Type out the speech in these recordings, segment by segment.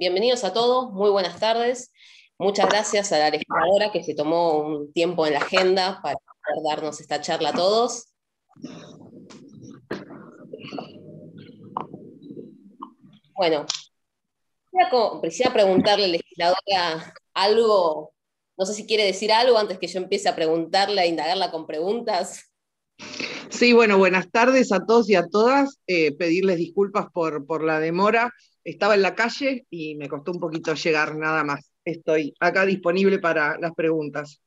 Bienvenidos a todos, muy buenas tardes. Muchas gracias a la legisladora que se tomó un tiempo en la agenda para poder darnos esta charla a todos. Bueno, quisiera preguntarle a la legisladora algo, no sé si quiere decir algo antes que yo empiece a preguntarle, a indagarla con preguntas. Sí, bueno, buenas tardes a todos y a todas. Pedirles disculpas por la demora. Estaba en la calle y me costó un poquito llegar, nada más. Estoy acá disponible para las preguntas.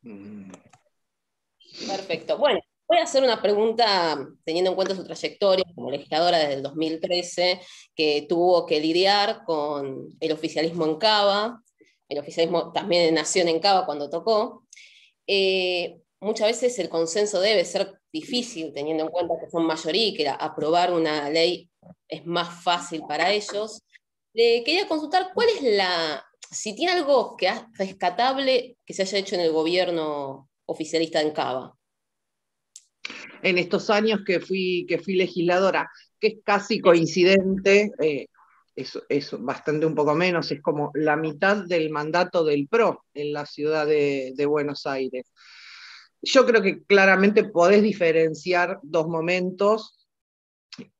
Perfecto. Bueno, voy a hacer una pregunta teniendo en cuenta su trayectoria como legisladora desde el 2013, que tuvo que lidiar con el oficialismo en Cava. El oficialismo también nació en Cava cuando tocó. Muchas veces el consenso debe ser difícil, teniendo en cuenta que son mayoría y que aprobar una ley es más fácil para ellos. Le quería consultar si tiene algo rescatable que se haya hecho en el gobierno oficialista en Cava. En estos años que fui legisladora, que es casi coincidente, es bastante un poco menos, es como la mitad del mandato del PRO en la ciudad de Buenos Aires. Yo creo que claramente podés diferenciar dos momentos,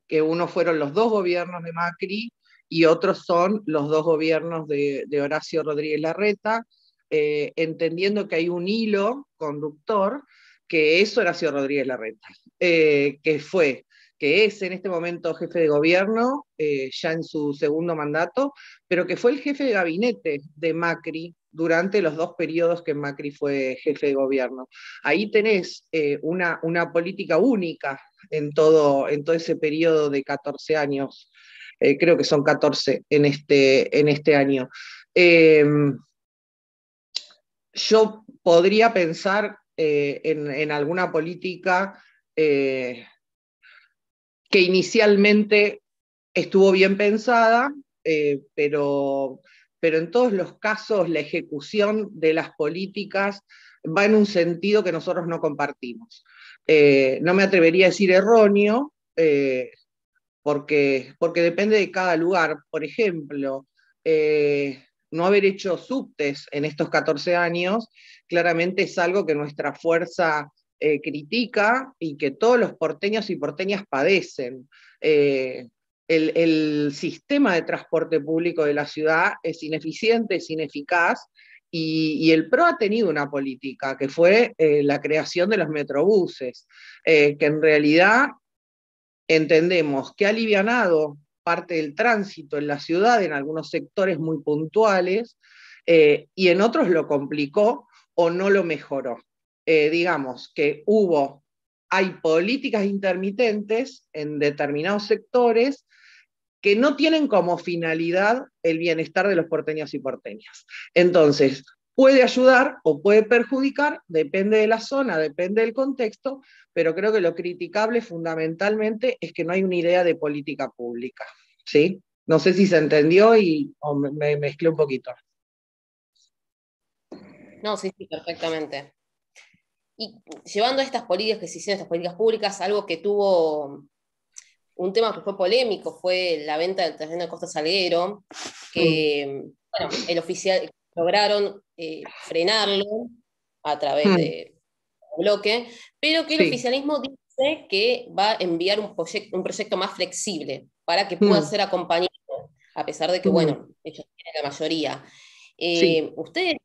que uno fueron los dos gobiernos de Macri y otros son los dos gobiernos de Horacio Rodríguez Larreta, entendiendo que hay un hilo conductor, que es Horacio Rodríguez Larreta, que es en este momento jefe de gobierno, ya en su segundo mandato, pero que fue el jefe de gabinete de Macri durante los dos periodos que Macri fue jefe de gobierno. Ahí tenés una política única en todo ese periodo de 14 años, creo que son 14 en este año. Yo podría pensar en alguna política que inicialmente estuvo bien pensada, pero en todos los casos la ejecución de las políticas va en un sentido que nosotros no compartimos. No me atrevería a decir erróneo, porque depende de cada lugar. Por ejemplo, no haber hecho subtes en estos 14 años, claramente es algo que nuestra fuerza critica y que todos los porteños y porteñas padecen. El sistema de transporte público de la ciudad es ineficiente, es ineficaz, y el PRO ha tenido una política que fue la creación de los metrobuses, que en realidad entendemos que ha alivianado parte del tránsito en la ciudad, en algunos sectores muy puntuales, y en otros lo complicó o no lo mejoró. Digamos que hay políticas intermitentes en determinados sectores que no tienen como finalidad el bienestar de los porteños y porteñas. Entonces, puede ayudar o puede perjudicar, depende de la zona, depende del contexto, pero creo que lo criticable fundamentalmente es que no hay una idea de política pública, ¿sí? No sé si se entendió o me mezclé un poquito. No, sí, perfectamente. Y llevando estas políticas que se hicieron, estas políticas públicas, algo que tuvo un tema que fue polémico fue la venta del terreno de Costa Salguero, que bueno, lograron frenarlo a través de bloque, pero que el Sí. oficialismo dice que va a enviar un proyecto más flexible para que pueda ser acompañado, a pesar de que, bueno, ellos tienen la mayoría. Sí. ¿Ustedes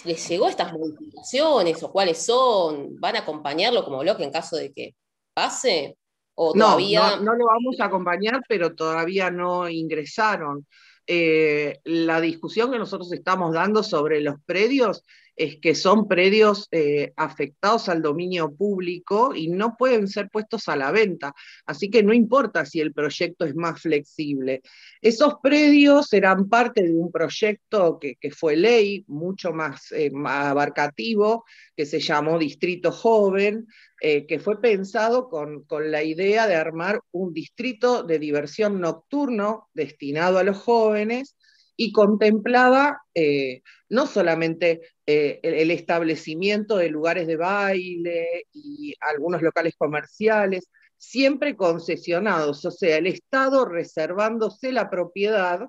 les llegó estas modificaciones o cuáles son? ¿Van a acompañarlo como bloque en caso de que pase? ¿O todavía? No lo vamos a acompañar, pero todavía no ingresaron. La discusión que nosotros estamos dando sobre los predios es que son predios afectados al dominio público y no pueden ser puestos a la venta. Así que no importa si el proyecto es más flexible. Esos predios eran parte de un proyecto que fue ley, mucho más abarcativo, que se llamó Distrito Joven, que fue pensado con la idea de armar un distrito de diversión nocturno destinado a los jóvenes y contemplaba no solamente el establecimiento de lugares de baile y algunos locales comerciales, siempre concesionados, o sea, el Estado reservándose la propiedad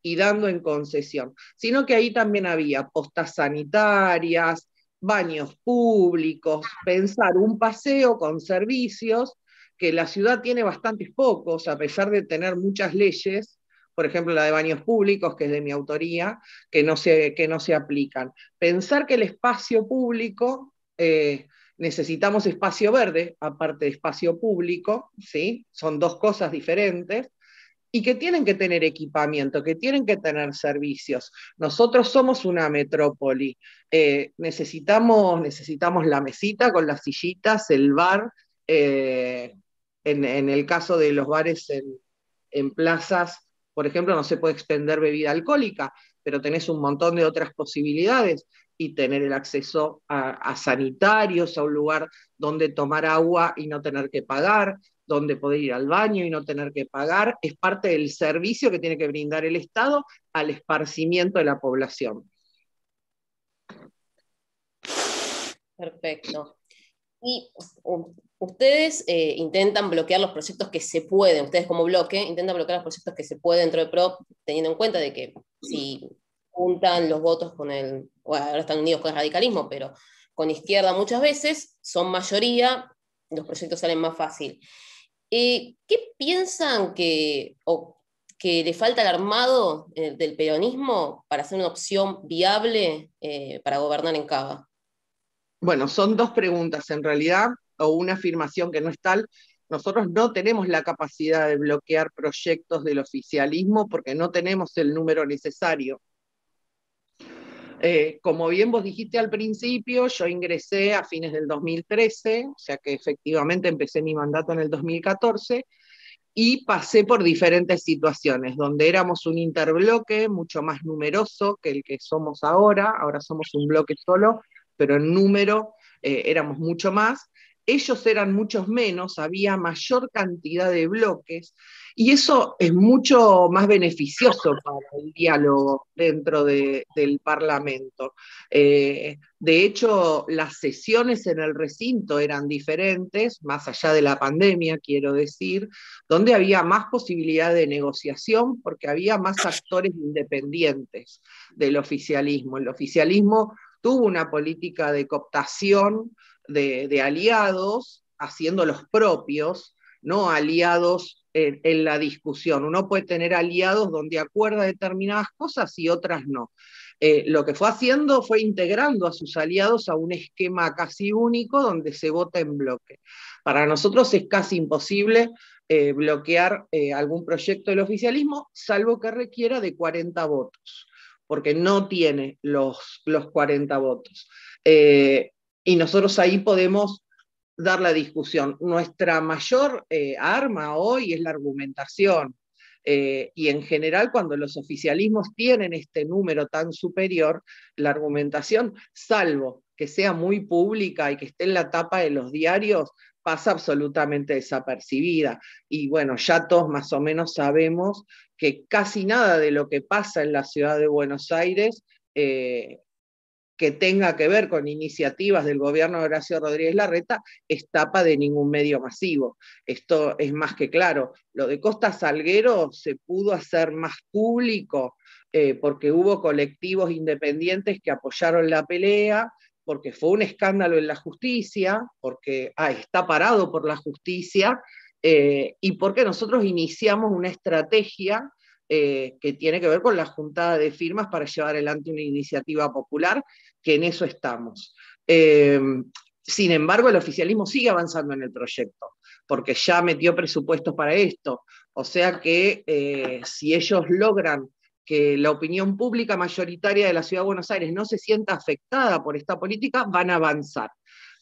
y dando en concesión, sino que ahí también había postas sanitarias, baños públicos, pensar un paseo con servicios, que la ciudad tiene bastantes pocos, a pesar de tener muchas leyes, por ejemplo la de baños públicos, que es de mi autoría, que no se aplican. Pensar que el espacio público, necesitamos espacio verde, aparte de espacio público, ¿sí? Son dos cosas diferentes, y que tienen que tener equipamiento, que tienen que tener servicios. Nosotros somos una metrópoli, necesitamos la mesita con las sillitas, el bar, eh, en el caso de los bares en plazas, por ejemplo, no se puede expender bebida alcohólica, pero tenés un montón de otras posibilidades y tener el acceso a sanitarios, a un lugar donde tomar agua y no tener que pagar, donde poder ir al baño y no tener que pagar, es parte del servicio que tiene que brindar el Estado al esparcimiento de la población. Perfecto. Y ustedes intentan bloquear los proyectos que se pueden, ustedes como bloque intentan bloquear los proyectos que se pueden dentro de PRO, teniendo en cuenta de que si juntan los votos con el, bueno, ahora están unidos con el radicalismo, pero con izquierda muchas veces, son mayoría, los proyectos salen más fácil. ¿Qué piensan que le falta al armado del peronismo para hacer una opción viable para gobernar en Cava? Bueno, son dos preguntas en realidad, o una afirmación que no es tal. Nosotros no tenemos la capacidad de bloquear proyectos del oficialismo porque no tenemos el número necesario. Como bien vos dijiste al principio, yo ingresé a fines del 2013, o sea que efectivamente empecé mi mandato en el 2014, y pasé por diferentes situaciones, donde éramos un interbloque mucho más numeroso que el que somos ahora. Ahora somos un bloque solo, pero en número éramos mucho más. Ellos eran muchos menos, había mayor cantidad de bloques, y eso es mucho más beneficioso para el diálogo dentro del Parlamento. De hecho, las sesiones en el recinto eran diferentes, más allá de la pandemia, quiero decir, donde había más posibilidad de negociación porque había más actores independientes del oficialismo. El oficialismo tuvo una política de cooptación de aliados, haciendo los propios, no aliados en la discusión. Uno puede tener aliados donde acuerda determinadas cosas y otras no. Lo que fue haciendo fue integrando a sus aliados a un esquema casi único donde se vota en bloque. Para nosotros es casi imposible bloquear algún proyecto del oficialismo, salvo que requiera de 40 votos, porque no tiene los 40 votos. Y nosotros ahí podemos dar la discusión. Nuestra mayor arma hoy es la argumentación. Y en general, cuando los oficialismos tienen este número tan superior, la argumentación, salvo que sea muy pública y que esté en la tapa de los diarios, pasa absolutamente desapercibida. Y bueno, ya todos más o menos sabemos que casi nada de lo que pasa en la ciudad de Buenos Aires que tenga que ver con iniciativas del gobierno de Horacio Rodríguez Larreta es tapa de ningún medio masivo. Esto es más que claro. Lo de Costa Salguero se pudo hacer más público porque hubo colectivos independientes que apoyaron la pelea, porque fue un escándalo en la justicia, porque está parado por la justicia, y porque nosotros iniciamos una estrategia que tiene que ver con la juntada de firmas para llevar adelante una iniciativa popular, que en eso estamos. Sin embargo, el oficialismo sigue avanzando en el proyecto, porque ya metió presupuestos para esto. O sea que si ellos logran que la opinión pública mayoritaria de la Ciudad de Buenos Aires no se sienta afectada por esta política, van a avanzar.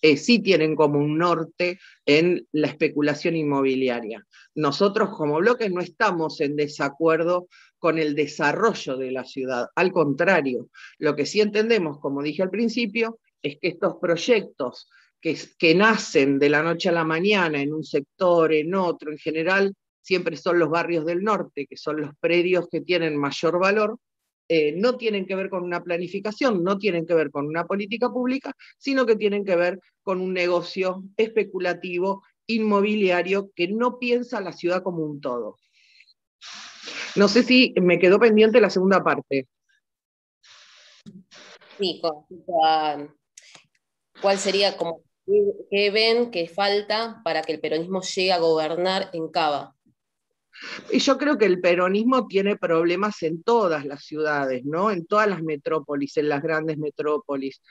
Sí tienen como un norte en la especulación inmobiliaria. Nosotros como bloque no estamos en desacuerdo con el desarrollo de la ciudad, al contrario, lo que sí entendemos, como dije al principio, es que estos proyectos que nacen de la noche a la mañana en un sector, en otro, en general, siempre son los barrios del norte, que son los predios que tienen mayor valor, no tienen que ver con una planificación, no tienen que ver con una política pública, sino que tienen que ver con un negocio especulativo, inmobiliario, que no piensa la ciudad como un todo. No sé si me quedó pendiente la segunda parte. Sí, ¿cuál sería como qué ven que falta para que el peronismo llegue a gobernar en Cava? Y yo creo que el peronismo tiene problemas en todas las ciudades, ¿no? En todas las metrópolis, en las grandes metrópolis.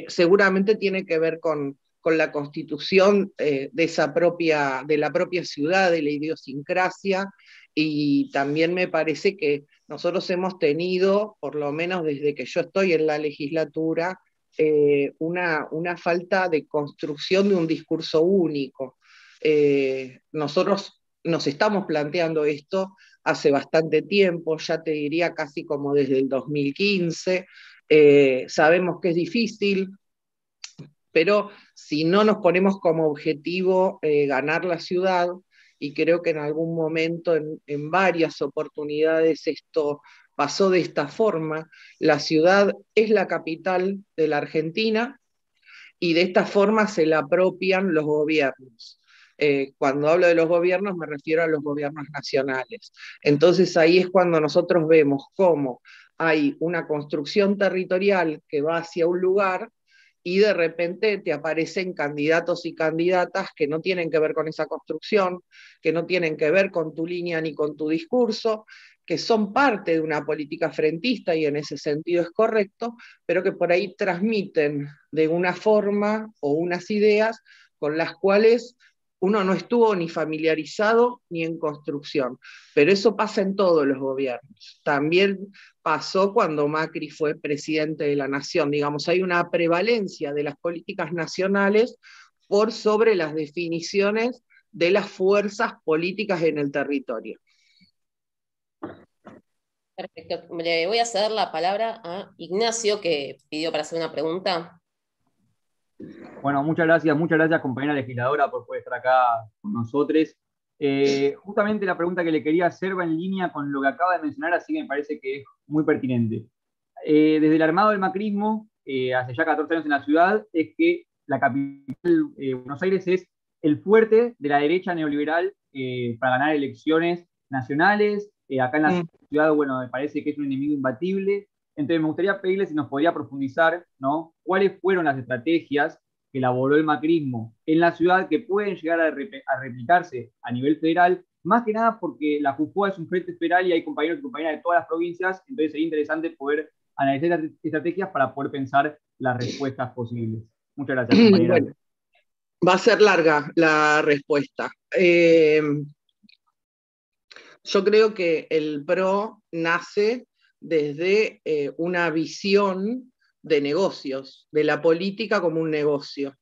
Seguramente tiene que ver con la constitución de la propia ciudad, de la idiosincrasia, y también me parece que nosotros hemos tenido, por lo menos desde que yo estoy en la legislatura, una falta de construcción de un discurso único. Nosotros nos estamos planteando esto hace bastante tiempo, ya te diría casi como desde el 2015. Sabemos que es difícil, pero si no nos ponemos como objetivo ganar la ciudad, y creo que en algún momento, en varias oportunidades, esto pasó de esta forma, la ciudad es la capital de la Argentina y de esta forma se la apropian los gobiernos. Cuando hablo de los gobiernos me refiero a los gobiernos nacionales. Entonces ahí es cuando nosotros vemos cómo hay una construcción territorial que va hacia un lugar y de repente te aparecen candidatos y candidatas que no tienen que ver con esa construcción, que no tienen que ver con tu línea ni con tu discurso, que son parte de una política frentista y en ese sentido es correcto, pero que por ahí transmiten de una forma o unas ideas con las cuales uno no estuvo ni familiarizado ni en construcción. Pero eso pasa en todos los gobiernos. También pasó cuando Macri fue presidente de la nación. Digamos, hay una prevalencia de las políticas nacionales por sobre las definiciones de las fuerzas políticas en el territorio. Perfecto. Le voy a ceder la palabra a Ignacio, que pidió para hacer una pregunta. Bueno, muchas gracias compañera legisladora por poder estar acá con nosotros. Justamente la pregunta que le quería hacer va en línea con lo que acaba de mencionar, así que me parece que es muy pertinente. Desde el armado del macrismo, hace ya 14 años en la ciudad, es que la capital, Buenos Aires, es el fuerte de la derecha neoliberal para ganar elecciones nacionales. Acá en la ciudad, bueno, me parece que es un enemigo imbatible. Entonces me gustaría pedirle si nos podría profundizar, ¿no? ¿Cuáles fueron las estrategias que elaboró el macrismo en la ciudad que pueden llegar a replicarse a nivel federal? Más que nada porque la JUFOA es un frente federal y hay compañeros y compañeras de todas las provincias, entonces sería interesante poder analizar estrategias para poder pensar las respuestas posibles. Muchas gracias, compañera. Bueno, va a ser larga la respuesta. Yo creo que el PRO nace desde una visión de negocios, de la política como un negocio,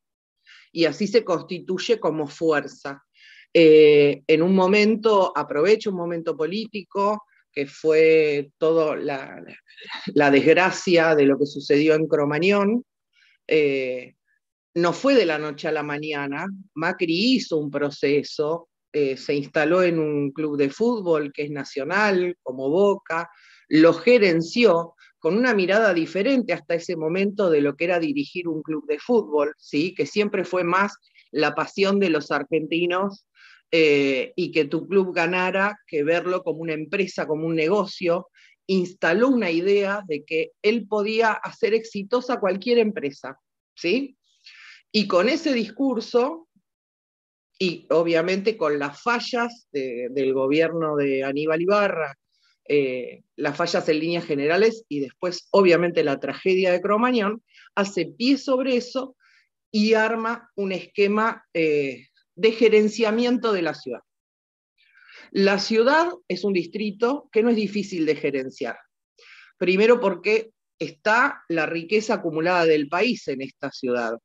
y así se constituye como fuerza. En un momento, aprovecho un momento político, que fue toda la desgracia de lo que sucedió en Cromañón. No fue de la noche a la mañana. Macri hizo un proceso, se instaló en un club de fútbol que es nacional, como Boca, lo gerenció con una mirada diferente hasta ese momento de lo que era dirigir un club de fútbol, ¿sí? Que siempre fue más la pasión de los argentinos y que tu club ganara que verlo como una empresa, como un negocio. Instaló una idea de que él podía hacer exitosa cualquier empresa, ¿sí? Y con ese discurso, y obviamente con las fallas del gobierno de Aníbal Ibarra, las fallas en líneas generales y después obviamente la tragedia de Cromañón, hace pie sobre eso y arma un esquema de gerenciamiento de la ciudad. La ciudad es un distrito que no es difícil de gerenciar. Primero porque está la riqueza acumulada del país en esta ciudad.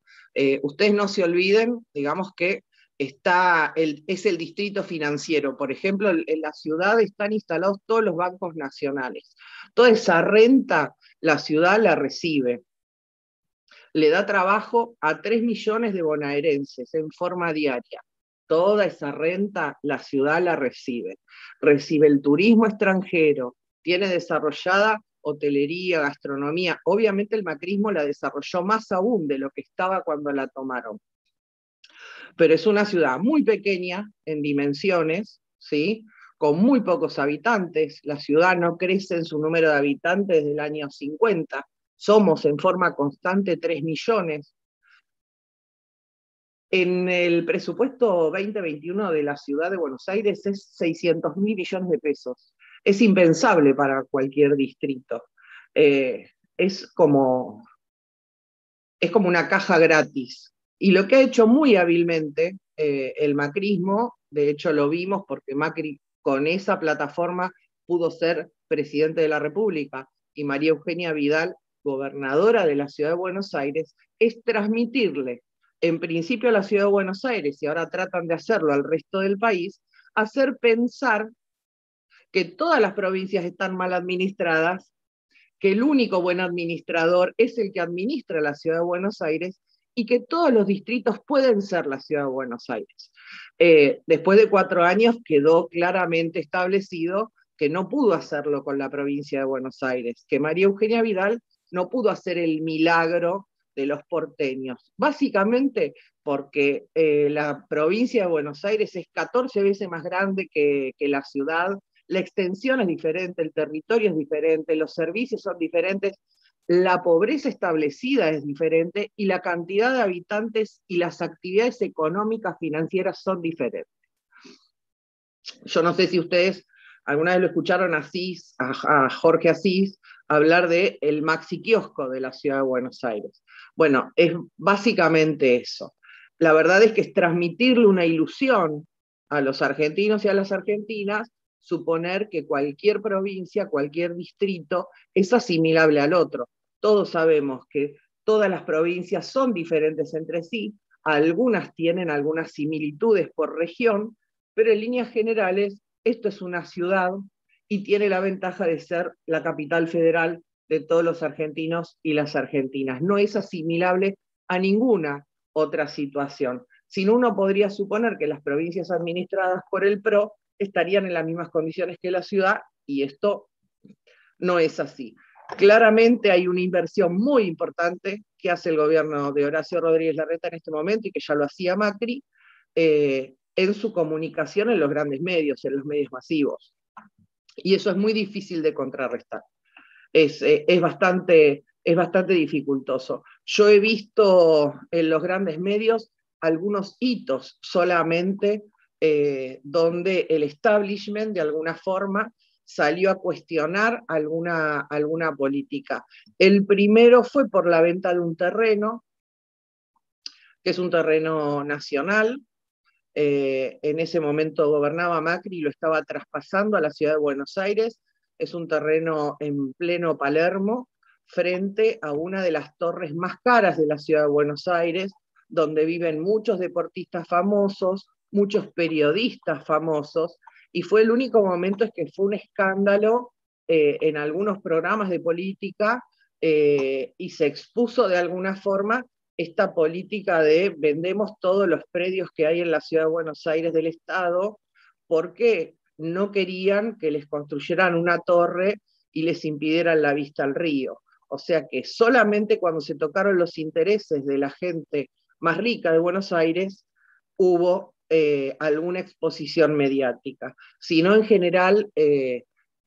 Ustedes no se olviden, digamos que es el distrito financiero. Por ejemplo, en la ciudad están instalados todos los bancos nacionales. Toda esa renta la ciudad la recibe. Le da trabajo a 3 millones de bonaerenses en forma diaria. Toda esa renta la ciudad la recibe. Recibe el turismo extranjero, tiene desarrollada hotelería, gastronomía. Obviamente el macrismo la desarrolló más aún de lo que estaba cuando la tomaron. Pero es una ciudad muy pequeña en dimensiones, ¿sí? con muy pocos habitantes. La ciudad no crece en su número de habitantes desde el año 50. Somos en forma constante 3 millones. En el presupuesto 2021 de la ciudad de Buenos Aires es 600.000 millones de pesos. Es impensable para cualquier distrito. Es como una caja gratis. Y lo que ha hecho muy hábilmente el macrismo, de hecho lo vimos porque Macri con esa plataforma pudo ser presidente de la República, y María Eugenia Vidal, gobernadora de la ciudad de Buenos Aires, es transmitirle, en principio a la ciudad de Buenos Aires, y ahora tratan de hacerlo al resto del país, hacer pensar que todas las provincias están mal administradas, que el único buen administrador es el que administra la ciudad de Buenos Aires, y que todos los distritos pueden ser la ciudad de Buenos Aires. Después de 4 años quedó claramente establecido que no pudo hacerlo con la provincia de Buenos Aires, que María Eugenia Vidal no pudo hacer el milagro de los porteños, básicamente porque la provincia de Buenos Aires es 14 veces más grande que la ciudad, la extensión es diferente, el territorio es diferente, los servicios son diferentes, la pobreza establecida es diferente y la cantidad de habitantes y las actividades económicas financieras son diferentes. Yo no sé si ustedes alguna vez lo escucharon a Jorge Asís hablar de el maxi kiosco de la ciudad de Buenos Aires. Bueno, es básicamente eso. La verdad es que es transmitirle una ilusión a los argentinos y a las argentinas, suponer que cualquier provincia, cualquier distrito es asimilable al otro. Todos sabemos que todas las provincias son diferentes entre sí, algunas tienen algunas similitudes por región, pero en líneas generales esto es una ciudad y tiene la ventaja de ser la capital federal de todos los argentinos y las argentinas. No es asimilable a ninguna otra situación. Si no, uno podría suponer que las provincias administradas por el PRO estarían en las mismas condiciones que la ciudad, y esto no es así. Claramente hay una inversión muy importante que hace el gobierno de Horacio Rodríguez Larreta en este momento, y que ya lo hacía Macri, en su comunicación en los grandes medios, en los medios masivos. Y eso es muy difícil de contrarrestar. Es bastante dificultoso. Yo he visto en los grandes medios algunos hitos solamente donde el establishment de alguna forma salió a cuestionar alguna política. El primero fue por la venta de un terreno, que es un terreno nacional. En ese momento gobernaba Macri y lo estaba traspasando a la ciudad de Buenos Aires. Es un terreno en pleno Palermo, frente a una de las torres más caras de la ciudad de Buenos Aires, donde viven muchos deportistas famosos, muchos periodistas famosos, y fue el único momento en que fue un escándalo en algunos programas de política, y se expuso de alguna forma esta política de vendemos todos los predios que hay en la ciudad de Buenos Aires del Estado, porque no querían que les construyeran una torre y les impidieran la vista al río. O sea que solamente cuando se tocaron los intereses de la gente más rica de Buenos Aires hubo alguna exposición mediática. Si no, en general,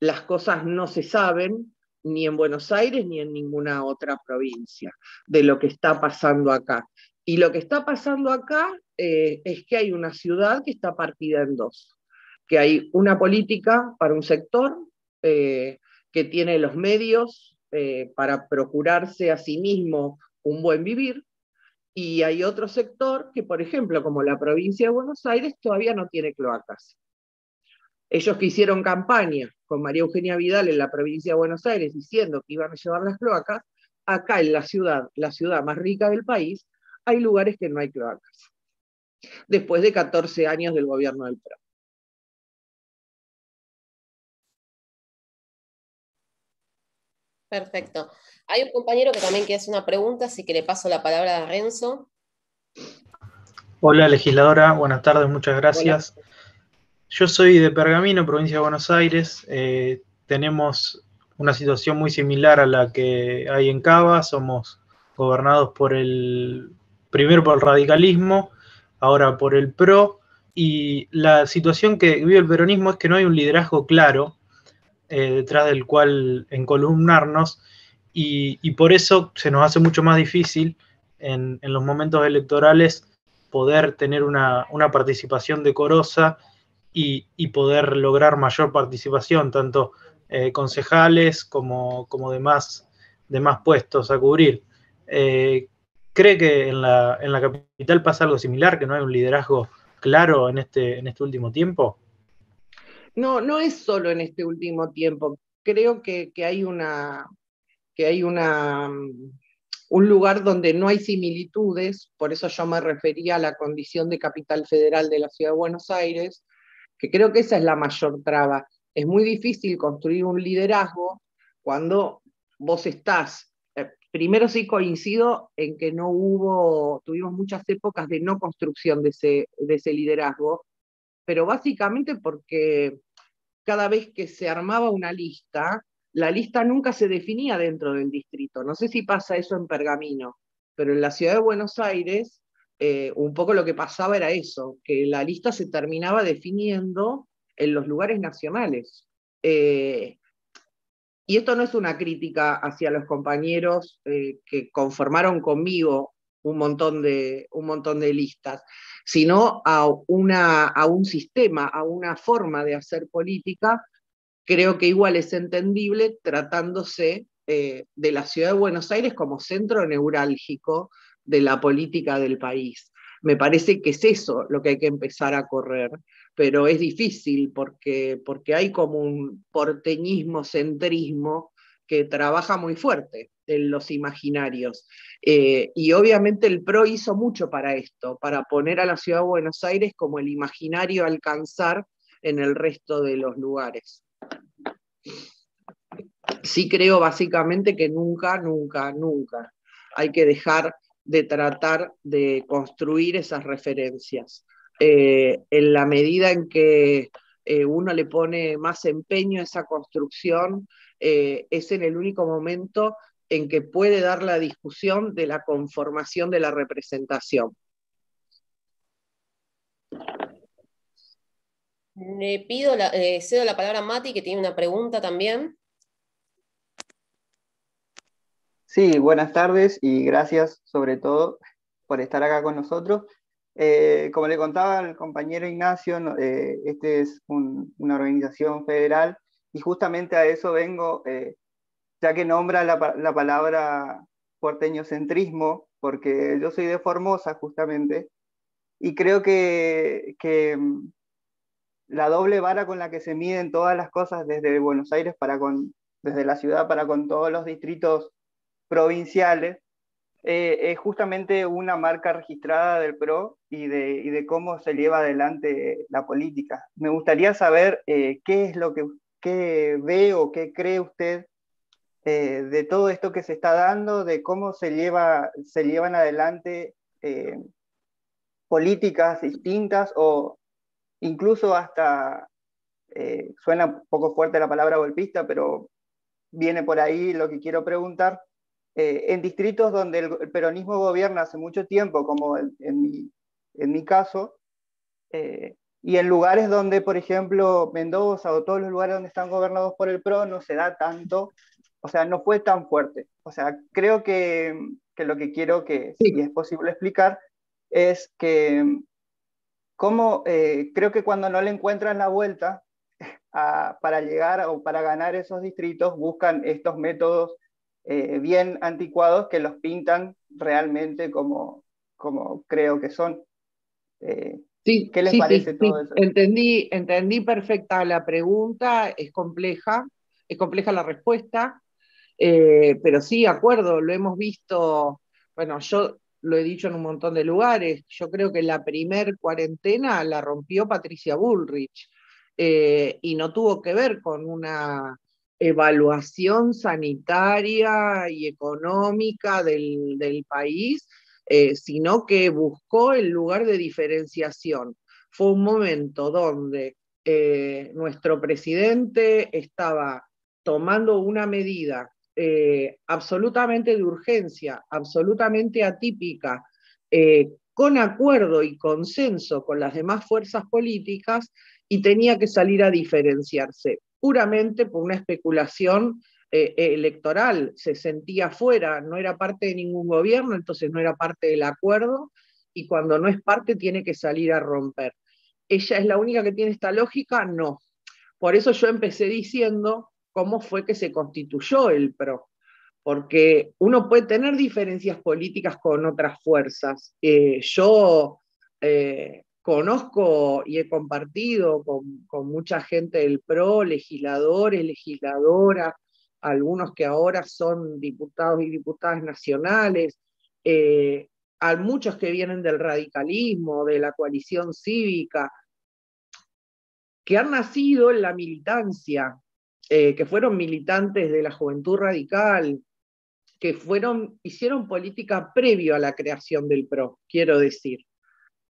las cosas no se saben, ni en Buenos Aires ni en ninguna otra provincia, de lo que está pasando acá. Y lo que está pasando acá es que hay una ciudad que está partida en dos, que hay una política para un sector que tiene los medios para procurarse a sí mismo un buen vivir, y hay otro sector que, por ejemplo, como la provincia de Buenos Aires, todavía no tiene cloacas. Ellos que hicieron campaña con María Eugenia Vidal en la provincia de Buenos Aires diciendo que iban a llevar las cloacas, acá en la ciudad más rica del país, hay lugares que no hay cloacas, después de 14 años del gobierno del PRO. Perfecto. Hay un compañero que también quiere hacer una pregunta, así que le paso la palabra a Renzo. Hola, legisladora, buenas tardes, muchas gracias. Hola. Yo soy de Pergamino, provincia de Buenos Aires. Tenemos una situación muy similar a la que hay en Cava. Somos gobernados primero por el radicalismo, ahora por el PRO, Y la situación que vive el peronismo es que no hay un liderazgo claro detrás del cual encolumnarnos, y por eso se nos hace mucho más difícil en los momentos electorales poder tener una participación decorosa y poder lograr mayor participación, tanto concejales como demás puestos a cubrir. ¿Cree que en la capital pasa algo similar, que no hay un liderazgo claro en este último tiempo? No, no es solo en este último tiempo. Creo que hay un lugar donde no hay similitudes, por eso yo me refería a la condición de capital federal de la Ciudad de Buenos Aires, que creo que esa es la mayor traba. Es muy difícil construir un liderazgo cuando vos estás. Primero sí coincido en que tuvimos muchas épocas de no construcción de ese liderazgo, pero básicamente porque cada vez que se armaba una lista, la lista nunca se definía dentro del distrito. No sé si pasa eso en Pergamino, pero en la ciudad de Buenos Aires un poco lo que pasaba era eso, que la lista se terminaba definiendo en los lugares nacionales. Y esto no es una crítica hacia los compañeros que conformaron conmigo un montón de listas, sino a un sistema, a una forma de hacer política. Creo que igual es entendible tratándose de la ciudad de Buenos Aires como centro neurálgico de la política del país. Me parece que es eso lo que hay que empezar a correr, pero es difícil porque hay como un porteñismo, centrismo que trabaja muy fuerte en los imaginarios. Y obviamente el PRO hizo mucho para esto, para poner a la ciudad de Buenos Aires como el imaginario a alcanzar en el resto de los lugares. Sí creo básicamente que nunca hay que dejar de tratar de construir esas referencias. En la medida en que uno le pone más empeño a esa construcción, es en el único momento en que puede dar la discusión de la conformación de la representación. Le cedo la palabra a Mati, que tiene una pregunta también. Sí, buenas tardes y gracias sobre todo por estar acá con nosotros. Como le contaba al compañero Ignacio, este es una organización federal y justamente a eso vengo, ya que nombra la palabra porteñocentrismo, porque yo soy de Formosa justamente, y creo que la doble vara con la que se miden todas las cosas desde Buenos Aires desde la ciudad para con todos los distritos provinciales, es justamente una marca registrada del PRO y de cómo se lleva adelante la política. Me gustaría saber qué es lo que ve o qué cree usted de todo esto que se está dando, de cómo se llevan adelante políticas distintas o incluso hasta, suena un poco fuerte la palabra golpista, pero viene por ahí lo que quiero preguntar. En distritos donde el peronismo gobierna hace mucho tiempo, como en mi caso, y en lugares donde, por ejemplo, Mendoza o todos los lugares donde están gobernados por el PRO, no se da tanto, o sea, no fue tan fuerte. O sea, creo que lo que quiero que, si es posible explicar, es que creo que cuando no le encuentran la vuelta para llegar o para ganar esos distritos, buscan estos métodos bien anticuados que los pintan realmente como creo que son. Sí, ¿Qué les sí, parece sí, sí. todo eso? Entendí perfecta la pregunta, es compleja la respuesta, pero sí, acuerdo, lo hemos visto, bueno, yo lo he dicho en un montón de lugares, yo creo que la primer cuarentena la rompió Patricia Bullrich, y no tuvo que ver con una evaluación sanitaria y económica del país, sino que buscó el lugar de diferenciación. Fue un momento donde nuestro presidente estaba tomando una medida absolutamente de urgencia, absolutamente atípica, con acuerdo y consenso con las demás fuerzas políticas y tenía que salir a diferenciarse, puramente por una especulación electoral, se sentía fuera, no era parte de ningún gobierno, entonces no era parte del acuerdo, y cuando no es parte tiene que salir a romper. ¿Ella es la única que tiene esta lógica? No. Por eso yo empecé diciendo cómo fue que se constituyó el PRO, porque uno puede tener diferencias políticas con otras fuerzas. Yo conozco y he compartido con mucha gente del PRO, legisladores, legisladoras, algunos que ahora son diputados y diputadas nacionales, a muchos que vienen del radicalismo, de la coalición cívica, que han nacido en la militancia, que fueron militantes de la Juventud Radical, que hicieron política previo a la creación del PRO, quiero decir.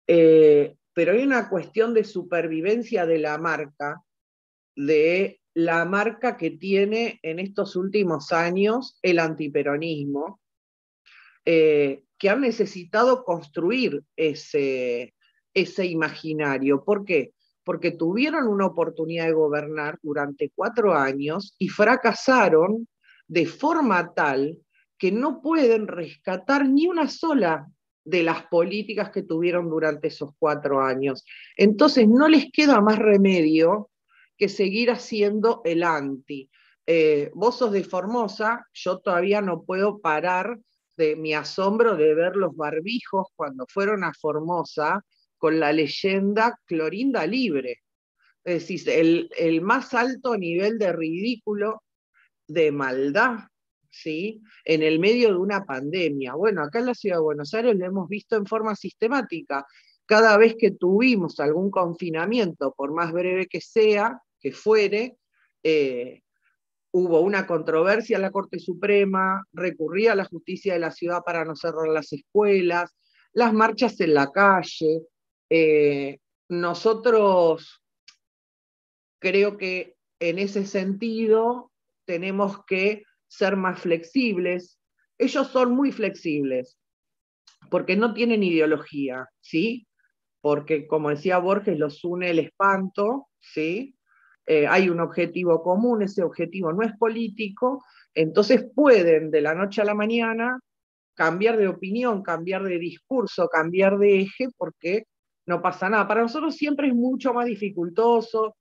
Pero hay una cuestión de supervivencia de la marca que tiene en estos últimos años el antiperonismo, que han necesitado construir ese imaginario. ¿Por qué? Porque tuvieron una oportunidad de gobernar durante 4 años y fracasaron de forma tal que no pueden rescatar ni una sola de las políticas que tuvieron durante esos 4 años. Entonces no les queda más remedio que seguir haciendo el anti. Vos sos de Formosa, yo todavía no puedo parar de mi asombro de ver los barbijos cuando fueron a Formosa con la leyenda Clorinda Libre. Es decir, el más alto nivel de ridículo, de maldad, ¿sí? En el medio de una pandemia. Bueno, acá en la Ciudad de Buenos Aires lo hemos visto en forma sistemática. Cada vez que tuvimos algún confinamiento, por más breve que sea, que fuere, hubo una controversia en la Corte Suprema, recurría a la justicia de la ciudad para no cerrar las escuelas, las marchas en la calle. Nosotros creo que en ese sentido tenemos que ser más flexibles. Ellos son muy flexibles, porque no tienen ideología, ¿sí? Porque, como decía Borges, los une el espanto, ¿sí? Hay un objetivo común, ese objetivo no es político, entonces pueden de la noche a la mañana cambiar de opinión, cambiar de discurso, cambiar de eje, porque no pasa nada. Para nosotros siempre es mucho más dificultoso,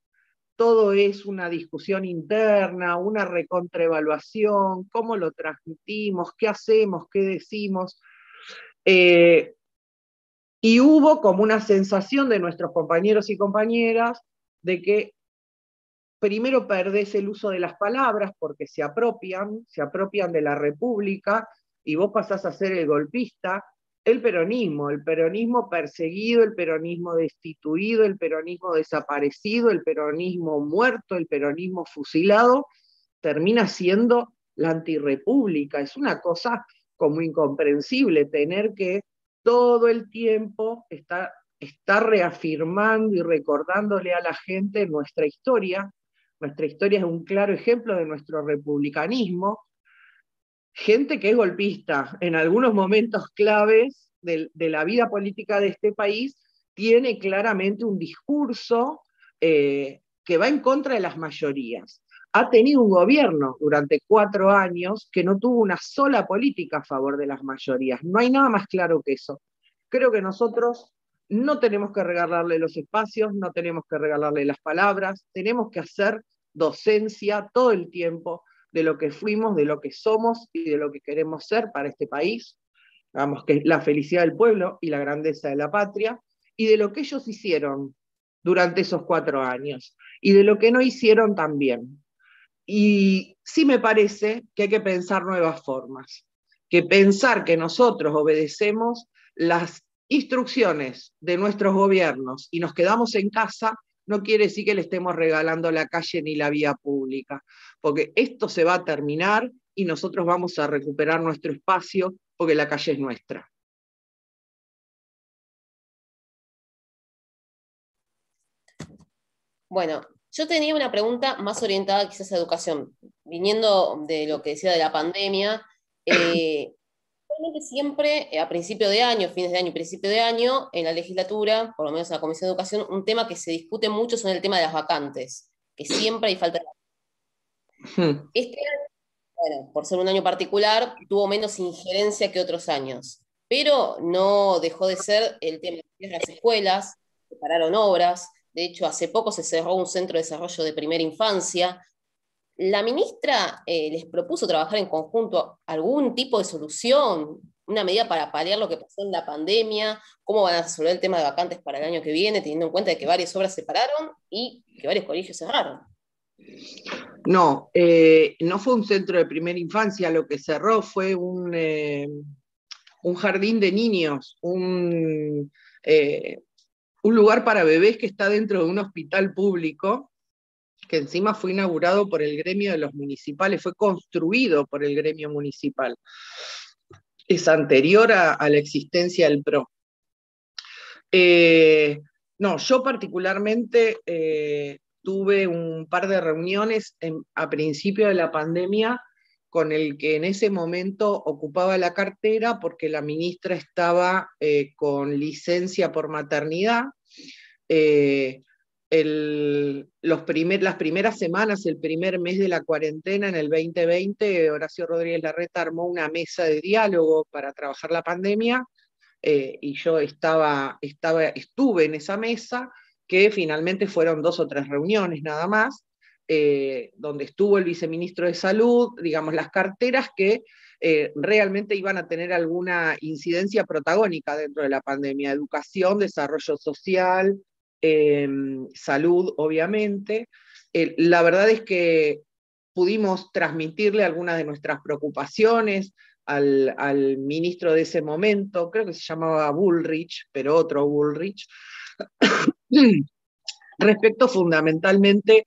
todo es una discusión interna, una recontraevaluación, cómo lo transmitimos, qué hacemos, qué decimos. Y hubo como una sensación de nuestros compañeros y compañeras de que primero perdés el uso de las palabras porque se apropian de la República y vos pasás a ser el golpista. El peronismo perseguido, el peronismo destituido, el peronismo desaparecido, el peronismo muerto, el peronismo fusilado, termina siendo la antirrepública. Es una cosa como incomprensible tener que todo el tiempo estar reafirmando y recordándole a la gente nuestra historia. Nuestra historia es un claro ejemplo de nuestro republicanismo. Gente que es golpista en algunos momentos claves de la vida política de este país tiene claramente un discurso que va en contra de las mayorías. Ha tenido un gobierno durante 4 años que no tuvo una sola política a favor de las mayorías. No hay nada más claro que eso. Creo que nosotros no tenemos que regalarle los espacios, no tenemos que regalarle las palabras, tenemos que hacer docencia todo el tiempo de lo que fuimos, de lo que somos y de lo que queremos ser para este país, digamos que es la felicidad del pueblo y la grandeza de la patria, y de lo que ellos hicieron durante esos 4 años, y de lo que no hicieron también. Y sí me parece que hay que pensar nuevas formas, que pensar que nosotros obedecemos las instrucciones de nuestros gobiernos y nos quedamos en casa no quiere decir que le estemos regalando la calle ni la vía pública, porque esto se va a terminar y nosotros vamos a recuperar nuestro espacio porque la calle es nuestra. Bueno, yo tenía una pregunta más orientada quizás a educación, viniendo de lo que decía de la pandemia. siempre, a principio de año, fines de año y principio de año, en la legislatura, por lo menos en la Comisión de Educación, un tema que se discute mucho son el tema de las vacantes, que siempre hay falta de... Este año, bueno, por ser un año particular, tuvo menos injerencia que otros años, pero no dejó de ser el tema de las escuelas, se pararon obras, de hecho hace poco se cerró un centro de desarrollo de primera infancia. La ministra les propuso trabajar en conjunto algún tipo de solución, una medida para paliar lo que pasó en la pandemia, cómo van a resolver el tema de vacantes para el año que viene, teniendo en cuenta de que varias obras se pararon y que varios colegios cerraron. No, no fue un centro de primera infancia, lo que cerró fue un jardín de niños, un lugar para bebés que está dentro de un hospital público, que encima fue inaugurado por el gremio de los municipales, fue construido por el gremio municipal. Es anterior a la existencia del PRO. No, yo particularmente tuve un par de reuniones a principio de la pandemia con el que en ese momento ocupaba la cartera porque la ministra estaba con licencia por maternidad. Las primeras semanas, el primer mes de la cuarentena en el 2020, Horacio Rodríguez Larreta armó una mesa de diálogo para trabajar la pandemia, y yo estuve en esa mesa, que finalmente fueron 2 o 3 reuniones nada más, donde estuvo el viceministro de Salud, digamos, las carteras que realmente iban a tener alguna incidencia protagónica dentro de la pandemia: educación, desarrollo social, salud, obviamente. La verdad es que pudimos transmitirle algunas de nuestras preocupaciones al ministro de ese momento, creo que se llamaba Bullrich, pero otro Bullrich, respecto fundamentalmente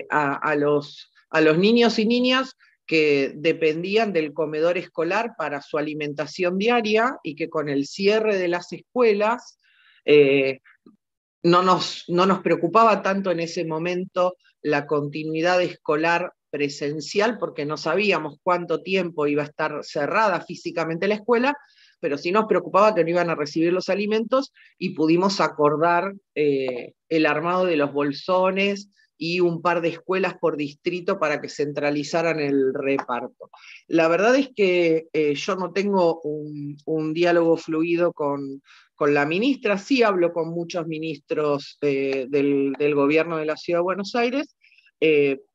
a los niños y niñas que dependían del comedor escolar para su alimentación diaria y que con el cierre de las escuelas no nos preocupaba tanto en ese momento la continuidad escolar presencial, porque no sabíamos cuánto tiempo iba a estar cerrada físicamente la escuela, pero sí nos preocupaba que no iban a recibir los alimentos, y pudimos acordar el armado de los bolsones y un par de escuelas por distrito para que centralizaran el reparto. La verdad es que yo no tengo un diálogo fluido con la ministra, sí hablo con muchos ministros del gobierno de la Ciudad de Buenos Aires,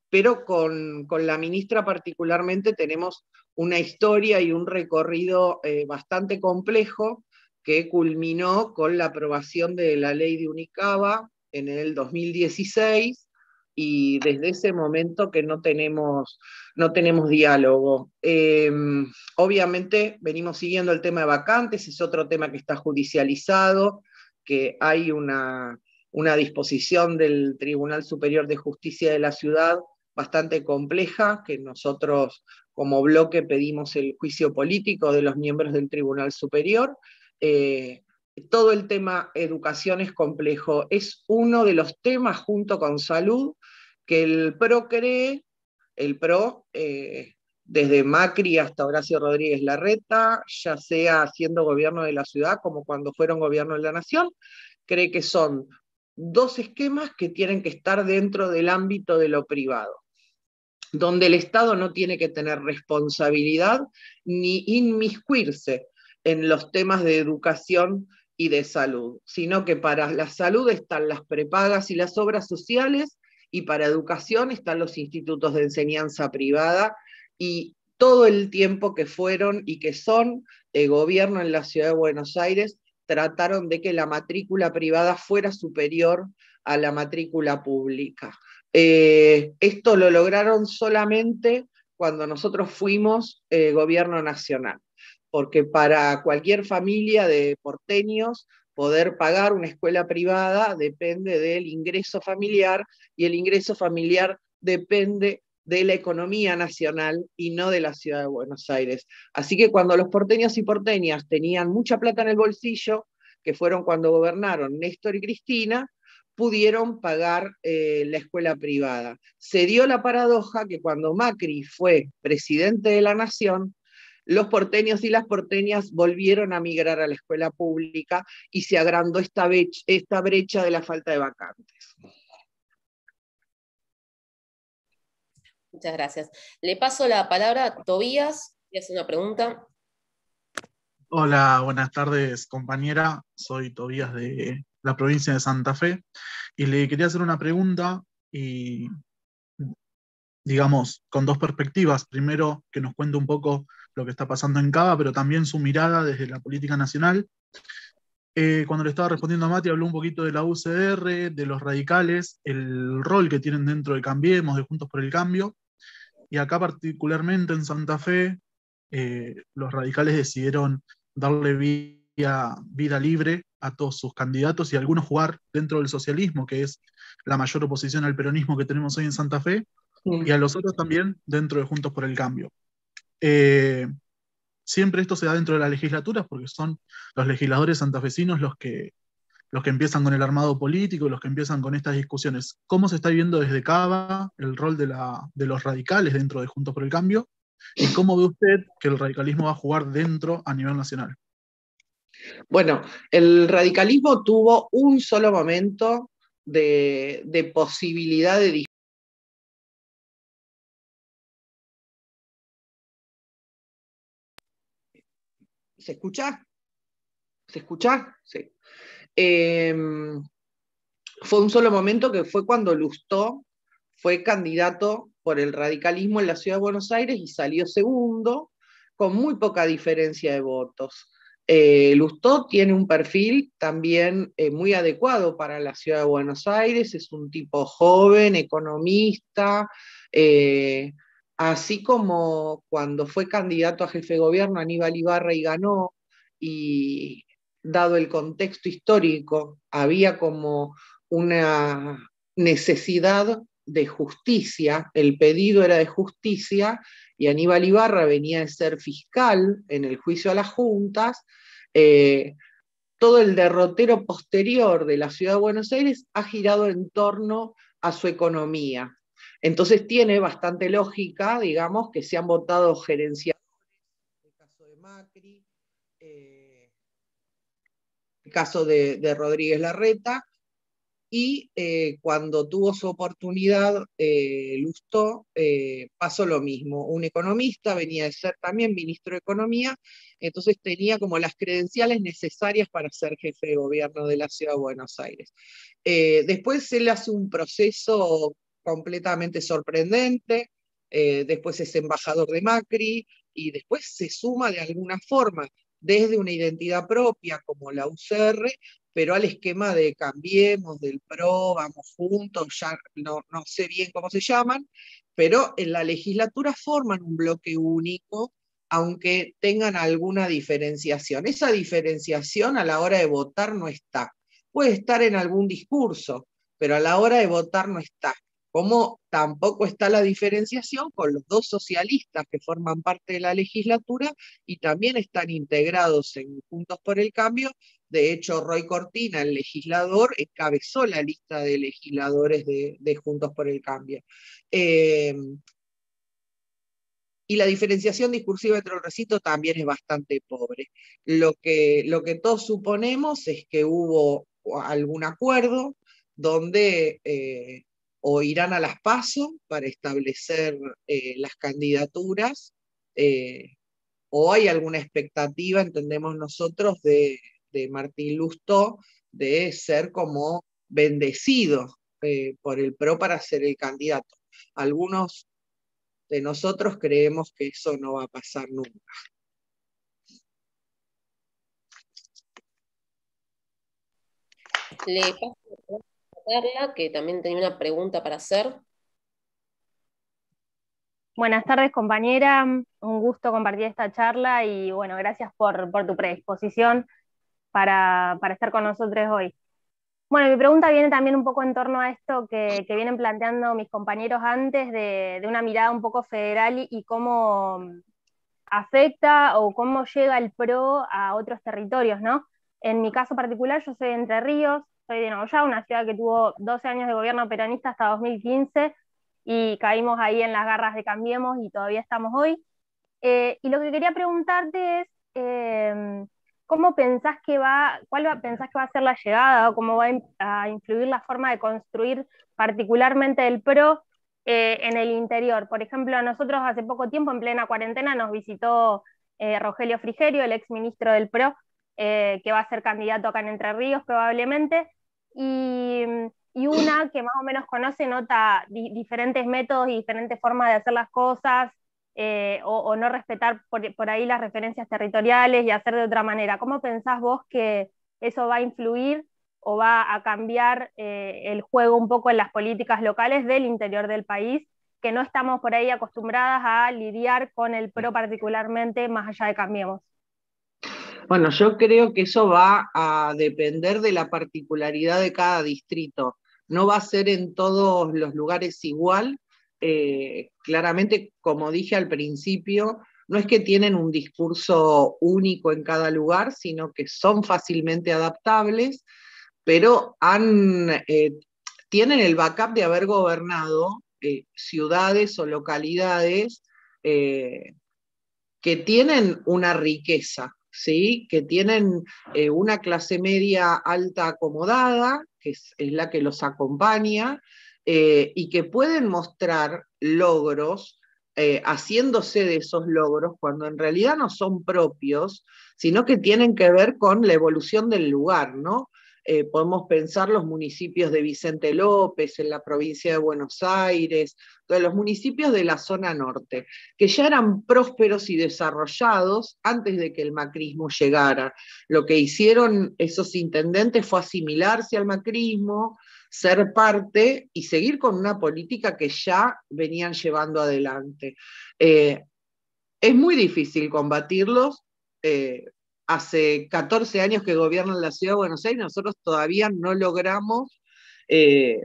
pero con la ministra particularmente tenemos una historia y un recorrido bastante complejo, que culminó con la aprobación de la ley de Unicaba en el 2016, y desde ese momento que no tenemos diálogo. Obviamente venimos siguiendo el tema de vacantes, es otro tema que está judicializado, que hay una disposición del Tribunal Superior de Justicia de la Ciudad bastante compleja, que nosotros como bloque pedimos el juicio político de los miembros del Tribunal Superior. Todo el tema educación es complejo, es uno de los temas, junto con salud, que el PRO cree, desde Macri hasta Horacio Rodríguez Larreta, ya sea haciendo gobierno de la ciudad como cuando fueron gobierno de la nación, cree que son 2 esquemas que tienen que estar dentro del ámbito de lo privado, donde el Estado no tiene que tener responsabilidad ni inmiscuirse en los temas de educación y de salud, sino que para la salud están las prepagas y las obras sociales, y para educación están los institutos de enseñanza privada, y todo el tiempo que fueron y que son gobierno en la Ciudad de Buenos Aires trataron de que la matrícula privada fuera superior a la matrícula pública. Esto lo lograron solamente cuando nosotros fuimos gobierno nacional, porque para cualquier familia de porteños poder pagar una escuela privada depende del ingreso familiar, y el ingreso familiar depende de la economía nacional y no de la Ciudad de Buenos Aires. Así que cuando los porteños y porteñas tenían mucha plata en el bolsillo, que fueron cuando gobernaron Néstor y Cristina, pudieron pagar la escuela privada. Se dio la paradoja que cuando Macri fue presidente de la Nación, los porteños y las porteñas volvieron a migrar a la escuela pública y se agrandó esta brecha de la falta de vacantes. Muchas gracias. Le paso la palabra a Tobías, y hace una pregunta. Hola, buenas tardes, compañera. Soy Tobías de la provincia de Santa Fe y le quería hacer una pregunta y, digamos, con dos perspectivas. Primero, que nos cuente un poco lo que está pasando en Cava, pero también su mirada desde la política nacional. Cuando le estaba respondiendo a Mati, habló un poquito de la UCR, de los radicales, el rol que tienen dentro de Cambiemos, de Juntos por el Cambio. Y acá particularmente en Santa Fe, los radicales decidieron darle vida libre a todos sus candidatos y algunos jugar dentro del socialismo, que es la mayor oposición al peronismo que tenemos hoy en Santa Fe, y a los otros también dentro de Juntos por el Cambio. Siempre esto se da dentro de las legislaturas porque son los legisladores santafesinos los que empiezan con el armado político, los que empiezan con estas discusiones. ¿Cómo se está viendo desde Cava el rol de los radicales dentro de Juntos por el Cambio? ¿Y cómo ve usted que el radicalismo va a jugar dentro a nivel nacional? Bueno, el radicalismo tuvo un solo momento de posibilidad de discusión. ¿Se escucha? ¿Se escucha? Sí. Fue un solo momento que fue cuando Lustó fue candidato por el radicalismo en la Ciudad de Buenos Aires y salió segundo, con muy poca diferencia de votos. Lustó tiene un perfil también muy adecuado para la Ciudad de Buenos Aires, es un tipo joven, economista, así como cuando fue candidato a jefe de gobierno Aníbal Ibarra y ganó, y dado el contexto histórico, había como una necesidad de justicia, el pedido era de justicia, y Aníbal Ibarra venía de ser fiscal en el juicio a las juntas. Todo el derrotero posterior de la Ciudad de Buenos Aires ha girado en torno a su economía. Entonces tiene bastante lógica, digamos, que se han votado gerenciadores, el caso de Macri, el caso de Rodríguez Larreta, y cuando tuvo su oportunidad, Lustó, pasó lo mismo. Un economista, venía de ser también ministro de Economía, entonces tenía como las credenciales necesarias para ser jefe de gobierno de la Ciudad de Buenos Aires. Después él hace un proceso completamente sorprendente, después es embajador de Macri, y después se suma de alguna forma desde una identidad propia como la UCR, pero al esquema de Cambiemos, del PRO, Vamos Juntos, ya no sé bien cómo se llaman, pero en la legislatura forman un bloque único, aunque tengan alguna diferenciación. Esa diferenciación a la hora de votar no está. Puede estar en algún discurso, pero a la hora de votar no está. Como tampoco está la diferenciación con los dos socialistas que forman parte de la legislatura y también están integrados en Juntos por el Cambio. De hecho, Roy Cortina, el legislador, encabezó la lista de legisladores de Juntos por el Cambio. Y la diferenciación discursiva entre el recinto también es bastante pobre. Lo que todos suponemos es que hubo algún acuerdo donde o irán a las PASO para establecer las candidaturas, o hay alguna expectativa, entendemos nosotros, de Martín Lustó de ser como bendecido por el PRO para ser el candidato. Algunos de nosotros creemos que eso no va a pasar nunca. Le paso a Carla, que también tenía una pregunta para hacer. Buenas tardes, compañera. Un gusto compartir esta charla y bueno, gracias por tu predisposición para estar con nosotros hoy. Bueno, mi pregunta viene también un poco en torno a esto que vienen planteando mis compañeros antes, de una mirada un poco federal y cómo afecta o cómo llega el PRO a otros territorios, ¿no? En mi caso particular, yo soy de Entre Ríos, soy de Nogoyá, una ciudad que tuvo 12 años de gobierno peronista hasta 2015, y caímos ahí en las garras de Cambiemos y todavía estamos hoy. Y lo que quería preguntarte es, ¿cómo pensás que pensás que va a ser la llegada o cómo va a influir la forma de construir particularmente el PRO en el interior? Por ejemplo, a nosotros hace poco tiempo, en plena cuarentena, nos visitó Rogelio Frigerio, el ex ministro del PRO, que va a ser candidato acá en Entre Ríos probablemente, y, y una que más o menos conoce nota diferentes métodos y diferentes formas de hacer las cosas, o no respetar por ahí las referencias territoriales y hacer de otra manera. ¿Cómo pensás vos que eso va a influir o va a cambiar el juego un poco en las políticas locales del interior del país, que no estamos por ahí acostumbradas a lidiar con el PRO particularmente, más allá de Cambiemos? Bueno, yo creo que eso va a depender de la particularidad de cada distrito. No va a ser en todos los lugares igual. Claramente, como dije al principio, no es que tienen un discurso único en cada lugar, sino que son fácilmente adaptables, pero tienen el backup de haber gobernado ciudades o localidades que tienen una riqueza, ¿sí? Que tienen una clase media alta acomodada, que es la que los acompaña, y que pueden mostrar logros, haciéndose de esos logros, cuando en realidad no son propios, sino que tienen que ver con la evolución del lugar, ¿no? Podemos pensar los municipios de Vicente López, en la provincia de Buenos Aires, todos los municipios de la zona norte, que ya eran prósperos y desarrollados antes de que el macrismo llegara. Lo que hicieron esos intendentes fue asimilarse al macrismo, ser parte y seguir con una política que ya venían llevando adelante. Es muy difícil combatirlos. Hace 14 años que gobiernan la Ciudad de Buenos Aires, nosotros todavía no logramos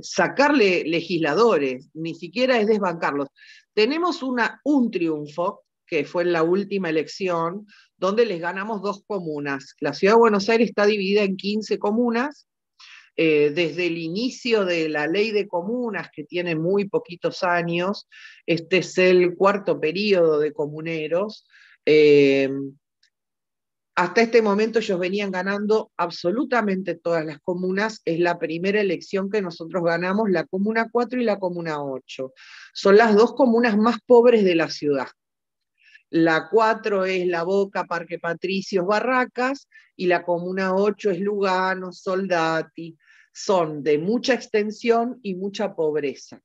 sacarle legisladores, ni siquiera es desbancarlos. Tenemos un triunfo, que fue en la última elección, donde les ganamos 2 comunas. La Ciudad de Buenos Aires está dividida en 15 comunas. Desde el inicio de la ley de comunas, que tiene muy poquitos años, este es el 4º periodo de comuneros. Hasta este momento ellos venían ganando absolutamente todas las comunas. Es la primera elección que nosotros ganamos, la Comuna 4 y la Comuna 8. Son las 2 comunas más pobres de la ciudad. La 4 es La Boca, Parque Patricios, Barracas, y la Comuna 8 es Lugano, Soldati. Son de mucha extensión y mucha pobreza.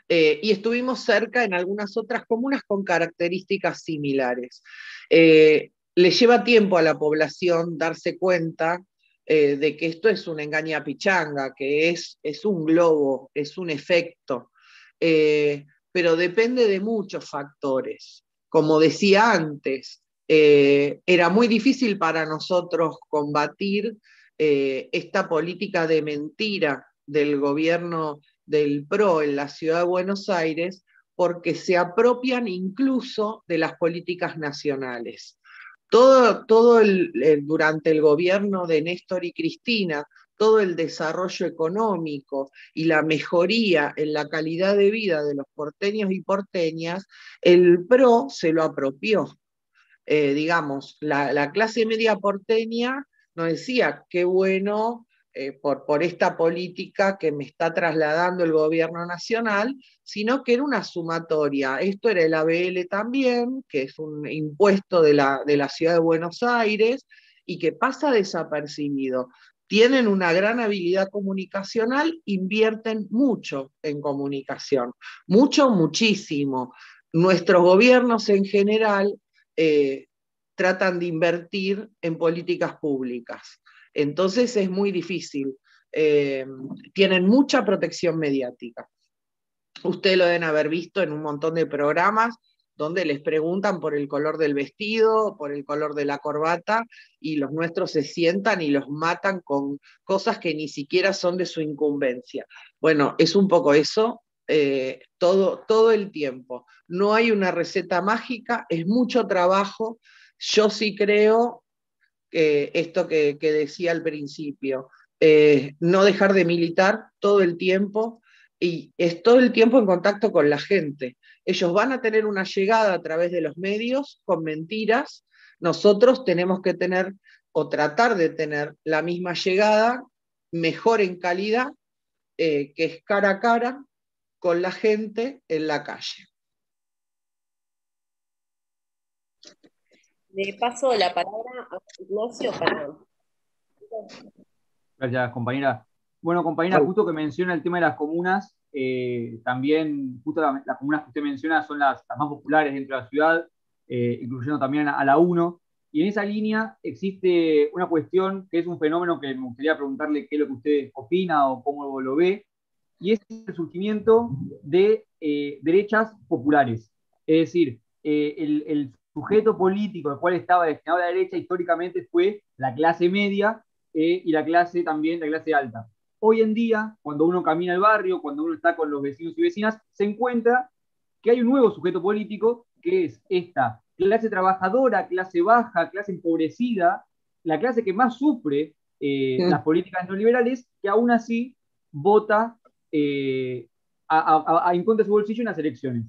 Y estuvimos cerca en algunas otras comunas con características similares. Le lleva tiempo a la población darse cuenta de que esto es una engañapichanga, que es un globo, es un efecto, pero depende de muchos factores. Como decía antes, era muy difícil para nosotros combatir esta política de mentira del gobierno del PRO en la Ciudad de Buenos Aires, porque se apropian incluso de las políticas nacionales. Durante el gobierno de Néstor y Cristina, todo el desarrollo económico y la mejoría en la calidad de vida de los porteños y porteñas, el PRO se lo apropió. Digamos, la clase media porteña nos decía, qué bueno por esta política que me está trasladando el gobierno nacional, sino que era una sumatoria. Esto era el ABL también, que es un impuesto de la Ciudad de Buenos Aires, y que pasa desapercibido. Tienen una gran habilidad comunicacional, invierten mucho en comunicación, muchísimo. Nuestros gobiernos en general tratan de invertir en políticas públicas. Entonces es muy difícil. Tienen mucha protección mediática. Ustedes lo deben haber visto en un montón de programas donde les preguntan por el color del vestido, por el color de la corbata, y los nuestros se sientan y los matan con cosas que ni siquiera son de su incumbencia. Bueno, es un poco eso. Todo el tiempo. No hay una receta mágica, es mucho trabajo. Yo sí creo que esto que decía al principio, no dejar de militar todo el tiempo, y es todo el tiempo en contacto con la gente. Ellos van a tener una llegada a través de los medios con mentiras. Nosotros tenemos que tener o tratar de tener la misma llegada, mejor en calidad, que es cara a cara con la gente en la calle. Le paso la palabra a Ignacio para... Gracias, compañera. Bueno, compañera, justo que menciona el tema de las comunas, también justo las comunas que usted menciona son las más populares dentro de la ciudad, incluyendo también a la 1. Y en esa línea existe una cuestión que es un fenómeno que me gustaría preguntarle qué es lo que usted opina o cómo lo ve, y es el surgimiento de derechas populares. Es decir, el sujeto político al cual estaba destinado a la derecha históricamente fue la clase media y la clase también, la clase alta. Hoy en día, cuando uno camina el barrio, cuando uno está con los vecinos y vecinas, se encuentra que hay un nuevo sujeto político, que es esta clase trabajadora, clase baja, clase empobrecida, la clase que más sufre las políticas neoliberales, que aún así vota en contra de su bolsillo en las elecciones.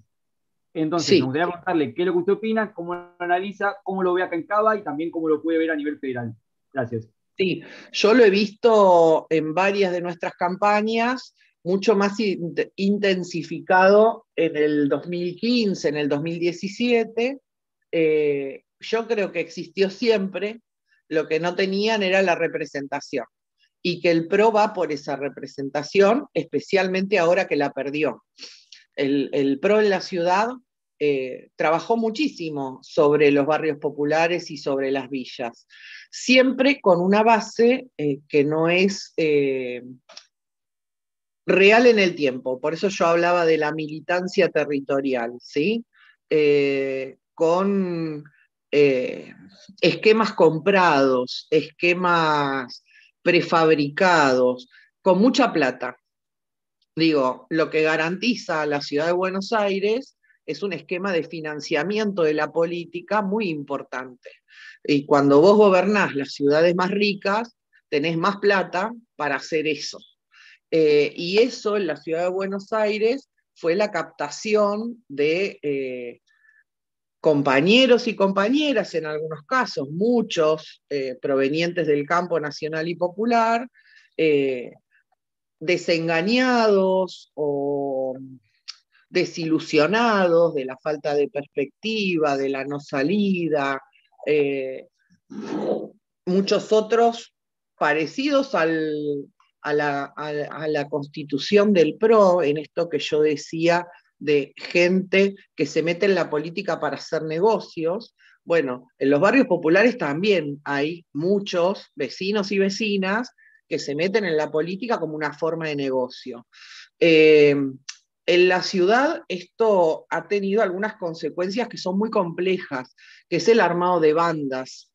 Entonces, Sí. me gustaría preguntarle qué es lo que usted opina, cómo lo analiza, cómo lo ve acá en Cava y también cómo lo puede ver a nivel federal. Gracias. Sí, yo lo he visto en varias de nuestras campañas, mucho más intensificado en el 2015, en el 2017. Yo creo que existió siempre, lo que no tenían era la representación, y que el PRO va por esa representación, especialmente ahora que la perdió. El PRO en la ciudad trabajó muchísimo sobre los barrios populares y sobre las villas, siempre con una base que no es real en el tiempo. Por eso yo hablaba de la militancia territorial, ¿sí? Con esquemas comprados, esquemas prefabricados, con mucha plata. Digo, lo que garantiza la ciudad de Buenos Aires es un esquema de financiamiento de la política muy importante. Y cuando vos gobernás las ciudades más ricas, tenés más plata para hacer eso. Y eso en la ciudad de Buenos Aires fue la captación de compañeros y compañeras, en algunos casos, muchos provenientes del campo nacional y popular, desengañados o desilusionados de la falta de perspectiva, de la no salida, muchos otros parecidos a la constitución del PRO, en esto que yo decía de gente que se mete en la política para hacer negocios. Bueno, en los barrios populares también hay muchos vecinos y vecinas que se meten en la política como una forma de negocio. En la ciudad esto ha tenido algunas consecuencias que son muy complejas, que es el armado de bandas,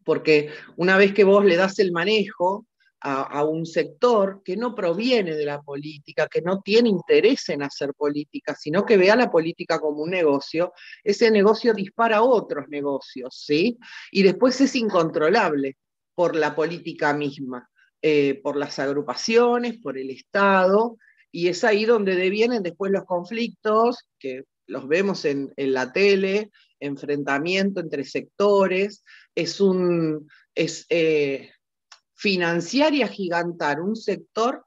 porque una vez que vos le das el manejo a un sector que no proviene de la política, que no tiene interés en hacer política, sino que ve a la política como un negocio, ese negocio dispara otros negocios, ¿sí? Y después es incontrolable por la política misma. Por las agrupaciones, por el Estado, y es ahí donde devienen después los conflictos, que los vemos en la tele, enfrentamiento entre sectores, es financiar y agigantar un sector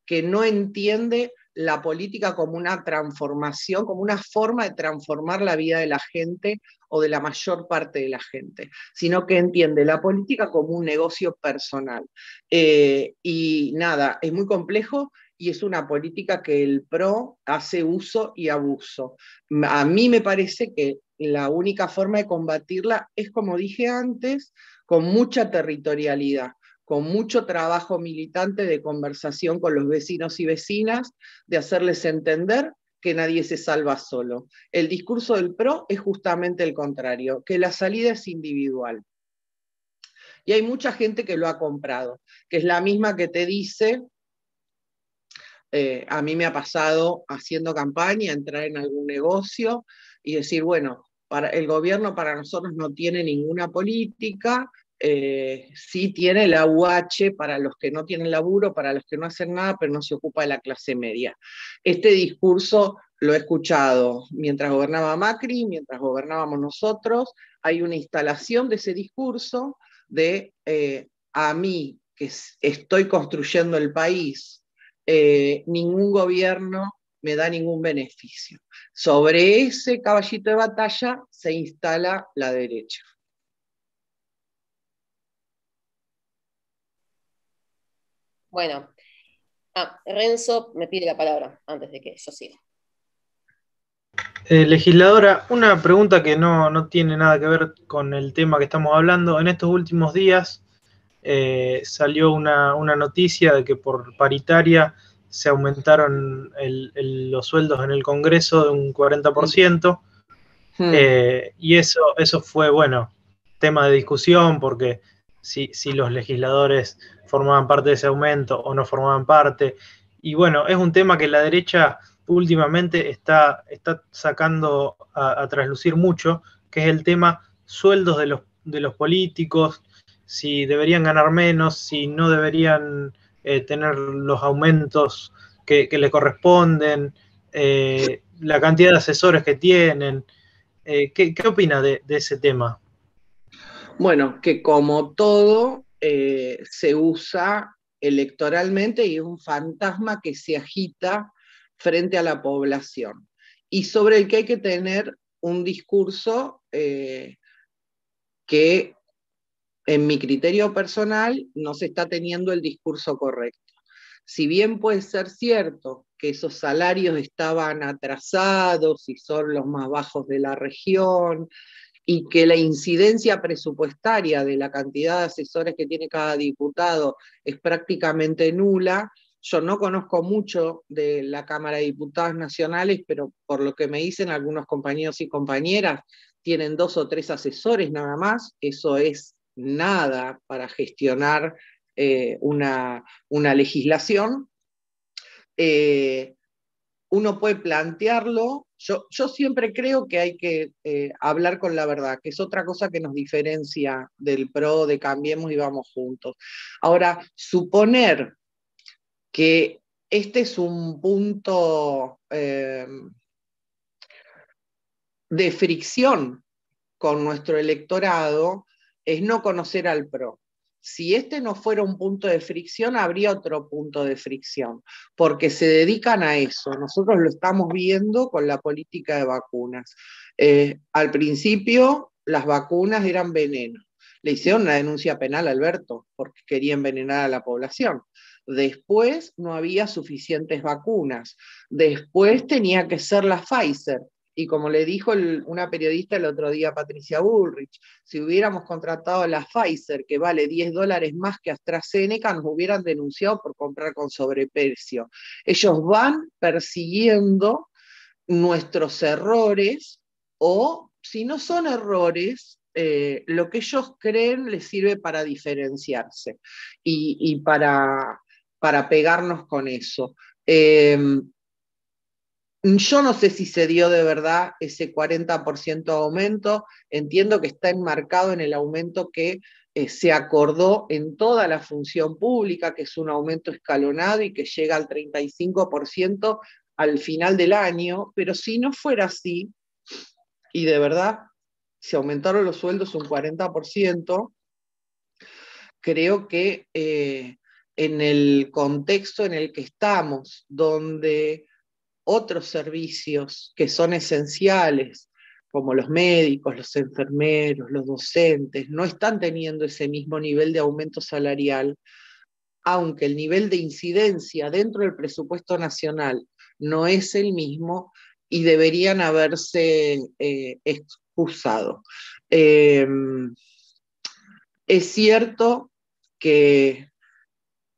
que no entiende la política como una transformación, como una forma de transformar la vida de la gente o de la mayor parte de la gente, sino que entiende la política como un negocio personal. Y nada, es muy complejo y es una política que el PRO hace uso y abuso. A mí me parece que la única forma de combatirla es, como dije antes, con mucha territorialidad, con mucho trabajo militante de conversación con los vecinos y vecinas, de hacerles entender que nadie se salva solo. El discurso del PRO es justamente el contrario, que la salida es individual. Y hay mucha gente que lo ha comprado, que es la misma que te dice, a mí me ha pasado haciendo campaña, entrar en algún negocio y decir, bueno, el gobierno para nosotros no tiene ninguna política, sí tiene la UH para los que no tienen laburo, para los que no hacen nada, pero no se ocupa de la clase media. Este discurso lo he escuchado mientras gobernaba Macri, mientras gobernábamos nosotros, hay una instalación de ese discurso de a mí, que estoy construyendo el país, ningún gobierno me da ningún beneficio. Sobre ese caballito de batalla se instala la derecha. Bueno, Renzo me pide la palabra antes de que yo siga. Legisladora, una pregunta que no tiene nada que ver con el tema que estamos hablando. En estos últimos días salió una noticia de que por paritaria se aumentaron los sueldos en el Congreso de un 40%, y eso fue, bueno, tema de discusión, porque si los legisladores formaban parte de ese aumento o no formaban parte. Y bueno, es un tema que la derecha últimamente está sacando a traslucir mucho, que es el tema sueldos de los políticos, si deberían ganar menos, si no deberían tener los aumentos que le corresponden, la cantidad de asesores que tienen. ¿Qué opina de ese tema? Bueno, que como todo se usa electoralmente y es un fantasma que se agita frente a la población y sobre el que hay que tener un discurso que en mi criterio personal no se está teniendo el discurso correcto. Si bien puede ser cierto que esos salarios estaban atrasados y son los más bajos de la región, y que la incidencia presupuestaria de la cantidad de asesores que tiene cada diputado es prácticamente nula. Yo no conozco mucho de la Cámara de Diputados Nacionales, pero por lo que me dicen algunos compañeros y compañeras, tienen 2 o 3 asesores nada más. Eso es nada para gestionar una legislación. Uno puede plantearlo. Yo siempre creo que hay que hablar con la verdad, que es otra cosa que nos diferencia del PRO, de Cambiemos y Vamos Juntos. Ahora, suponer que este es un punto de fricción con nuestro electorado es no conocer al PRO. Si este no fuera un punto de fricción, habría otro punto de fricción, porque se dedican a eso. Nosotros lo estamos viendo con la política de vacunas. Al principio, las vacunas eran veneno. Le hicieron una denuncia penal a Alberto, porque quería envenenar a la población. Después no había suficientes vacunas. Después tenía que ser la Pfizer. Y como le dijo una periodista el otro día, Patricia Bullrich, si hubiéramos contratado a la Pfizer, que vale $10 más que AstraZeneca, nos hubieran denunciado por comprar con sobreprecio. Ellos van persiguiendo nuestros errores, o si no son errores, lo que ellos creen les sirve para diferenciarse y para pegarnos con eso. Yo no sé si se dio de verdad ese 40% de aumento. Entiendo que está enmarcado en el aumento que se acordó en toda la función pública, que es un aumento escalonado y que llega al 35% al final del año, pero si no fuera así, y de verdad se aumentaron los sueldos un 40%, creo que en el contexto en el que estamos, donde otros servicios que son esenciales, como los médicos, los enfermeros, los docentes, no están teniendo ese mismo nivel de aumento salarial, aunque el nivel de incidencia dentro del presupuesto nacional no es el mismo y deberían haberse excusado. Es cierto que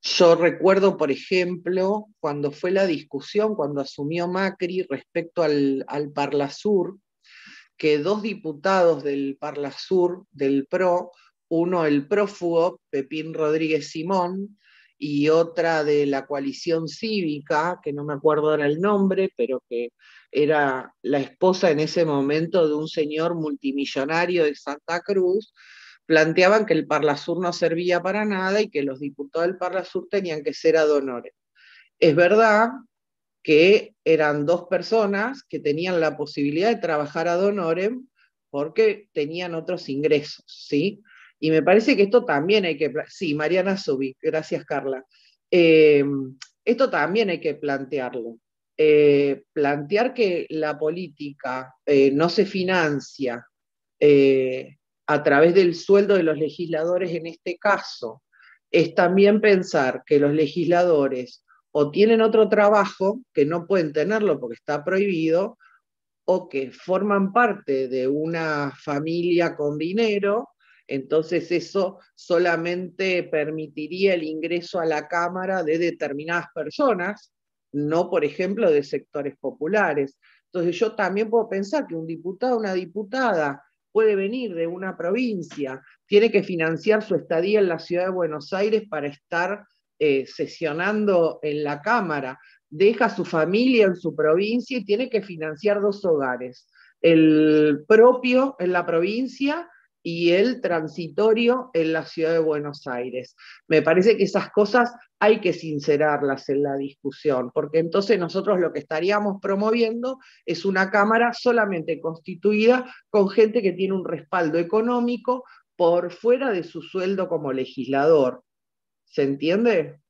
yo recuerdo, por ejemplo, cuando fue la discusión, cuando asumió Macri respecto al Parlasur, que 2 diputados del Parlasur, del PRO, uno el prófugo, Pepín Rodríguez Simón, y otra de la coalición cívica, que no me acuerdo ahora el nombre, pero que era la esposa en ese momento de un señor multimillonario de Santa Cruz, planteaban que el Parlasur no servía para nada y que los diputados del Parlasur tenían que ser ad honorem. Es verdad que eran dos personas que tenían la posibilidad de trabajar ad honorem porque tenían otros ingresos, ¿sí? Y me parece que esto también hay que... Sí, Mariana Subic, gracias Carla. Esto también hay que plantearlo. Plantear que la política no se financia a través del sueldo de los legisladores en este caso, es también pensar que los legisladores o tienen otro trabajo, que no pueden tenerlo porque está prohibido, o que forman parte de una familia con dinero, entonces eso solamente permitiría el ingreso a la Cámara de determinadas personas, no, por ejemplo, de sectores populares. Entonces yo también puedo pensar que un diputado o una diputada puede venir de una provincia, tiene que financiar su estadía en la ciudad de Buenos Aires para estar sesionando en la Cámara, deja a su familia en su provincia y tiene que financiar dos hogares, el propio en la provincia y el transitorio en la ciudad de Buenos Aires. Me parece que esas cosas hay que sincerarlas en la discusión, porque entonces nosotros lo que estaríamos promoviendo es una Cámara solamente constituida con gente que tiene un respaldo económico por fuera de su sueldo como legislador. ¿Se entiende?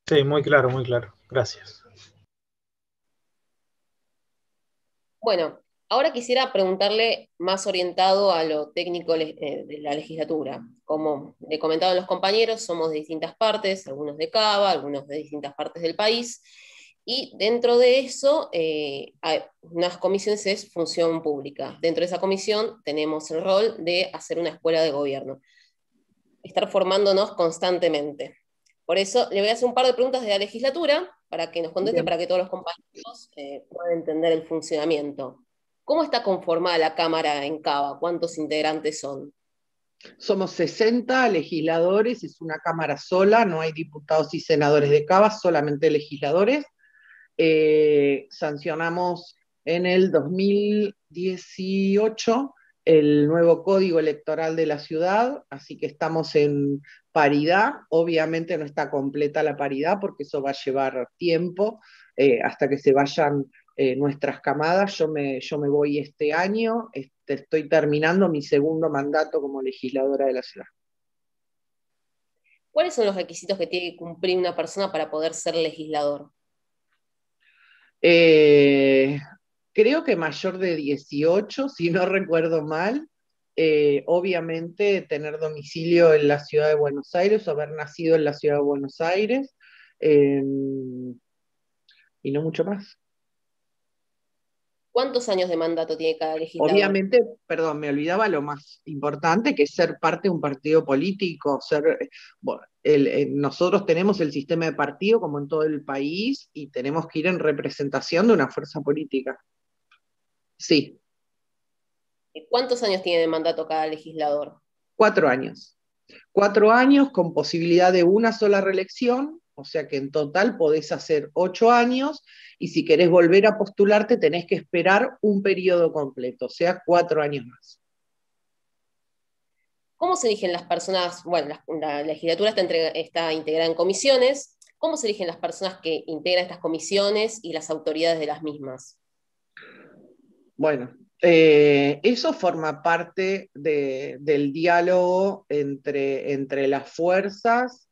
Sí, muy claro, muy claro. Gracias. Bueno, ahora quisiera preguntarle más orientado a lo técnico de la legislatura. Como he comentado a los compañeros, somos de distintas partes, algunos de Cava, algunos de distintas partes del país, y dentro de eso, hay unas comisiones es función pública. Dentro de esa comisión tenemos el rol de hacer una escuela de gobierno, estar formándonos constantemente. Por eso le voy a hacer un par de preguntas de la legislatura para que nos conteste, Bien. para que todos los compañeros puedan entender el funcionamiento. ¿Cómo está conformada la Cámara en Cava? ¿Cuántos integrantes son? Somos 60 legisladores, es una Cámara sola, no hay diputados y senadores de Cava, solamente legisladores. Sancionamos en el 2018 el nuevo código electoral de la ciudad, así que estamos en paridad. Obviamente no está completa la paridad porque eso va a llevar tiempo hasta que se vayan nuestras camadas. Yo me voy este año, estoy terminando mi segundo mandato como legisladora de la ciudad. ¿Cuáles son los requisitos que tiene que cumplir una persona para poder ser legislador? Creo que mayor de 18, si no recuerdo mal. Obviamente tener domicilio en la ciudad de Buenos Aires o haber nacido en la ciudad de Buenos Aires, y no mucho más. ¿Cuántos años de mandato tiene cada legislador? Obviamente, perdón, me olvidaba lo más importante, que es ser parte de un partido político. Bueno, nosotros tenemos el sistema de partido como en todo el país y tenemos que ir en representación de una fuerza política. Sí. ¿Cuántos años tiene de mandato cada legislador? 4 años. 4 años con posibilidad de una sola reelección, o sea que en total podés hacer 8 años, y si querés volver a postularte tenés que esperar un periodo completo, o sea, 4 años más. ¿Cómo se eligen las personas? Bueno, la legislatura está integrada en comisiones. ¿Cómo se eligen las personas que integran estas comisiones y las autoridades de las mismas? Bueno, eso forma parte del diálogo entre las fuerzas.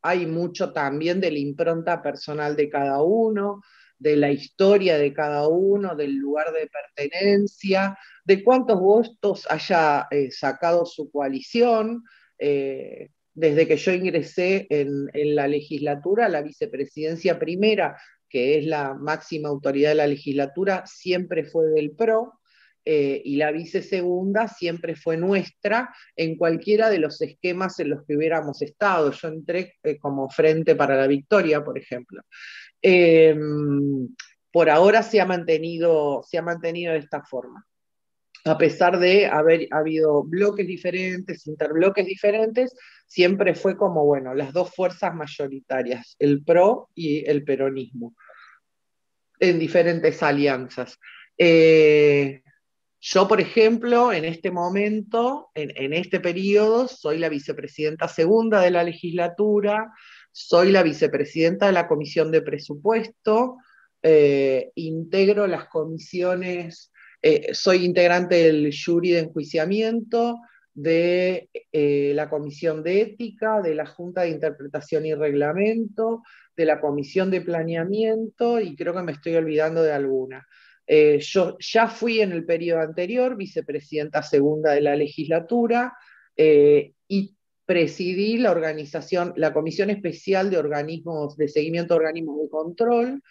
Hay mucho también de la impronta personal de cada uno, de la historia de cada uno, del lugar de pertenencia, de cuántos votos haya sacado su coalición. Desde que yo ingresé en la legislatura, la vicepresidencia primera, que es la máxima autoridad de la legislatura, siempre fue del PRO, y la vicesegunda siempre fue nuestra en cualquiera de los esquemas en los que hubiéramos estado. Yo entré como Frente para la Victoria, por ejemplo. Por ahora se ha mantenido de esta forma. A pesar de haber habido bloques diferentes, interbloques diferentes, siempre fue como, bueno, las dos fuerzas mayoritarias, el PRO y el peronismo, en diferentes alianzas. Yo, por ejemplo, en este momento, en este periodo, soy la vicepresidenta segunda de la legislatura, Soy la vicepresidenta de la Comisión de Presupuesto, integro las comisiones, soy integrante del jury de enjuiciamiento, de la Comisión de Ética, de la Junta de Interpretación y Reglamento, de la Comisión de Planeamiento, y creo que me estoy olvidando de alguna. Yo ya fui en el periodo anterior vicepresidenta segunda de la legislatura, y presidí la organización, la Comisión Especial de Organismos de Seguimiento de Organismos de Control.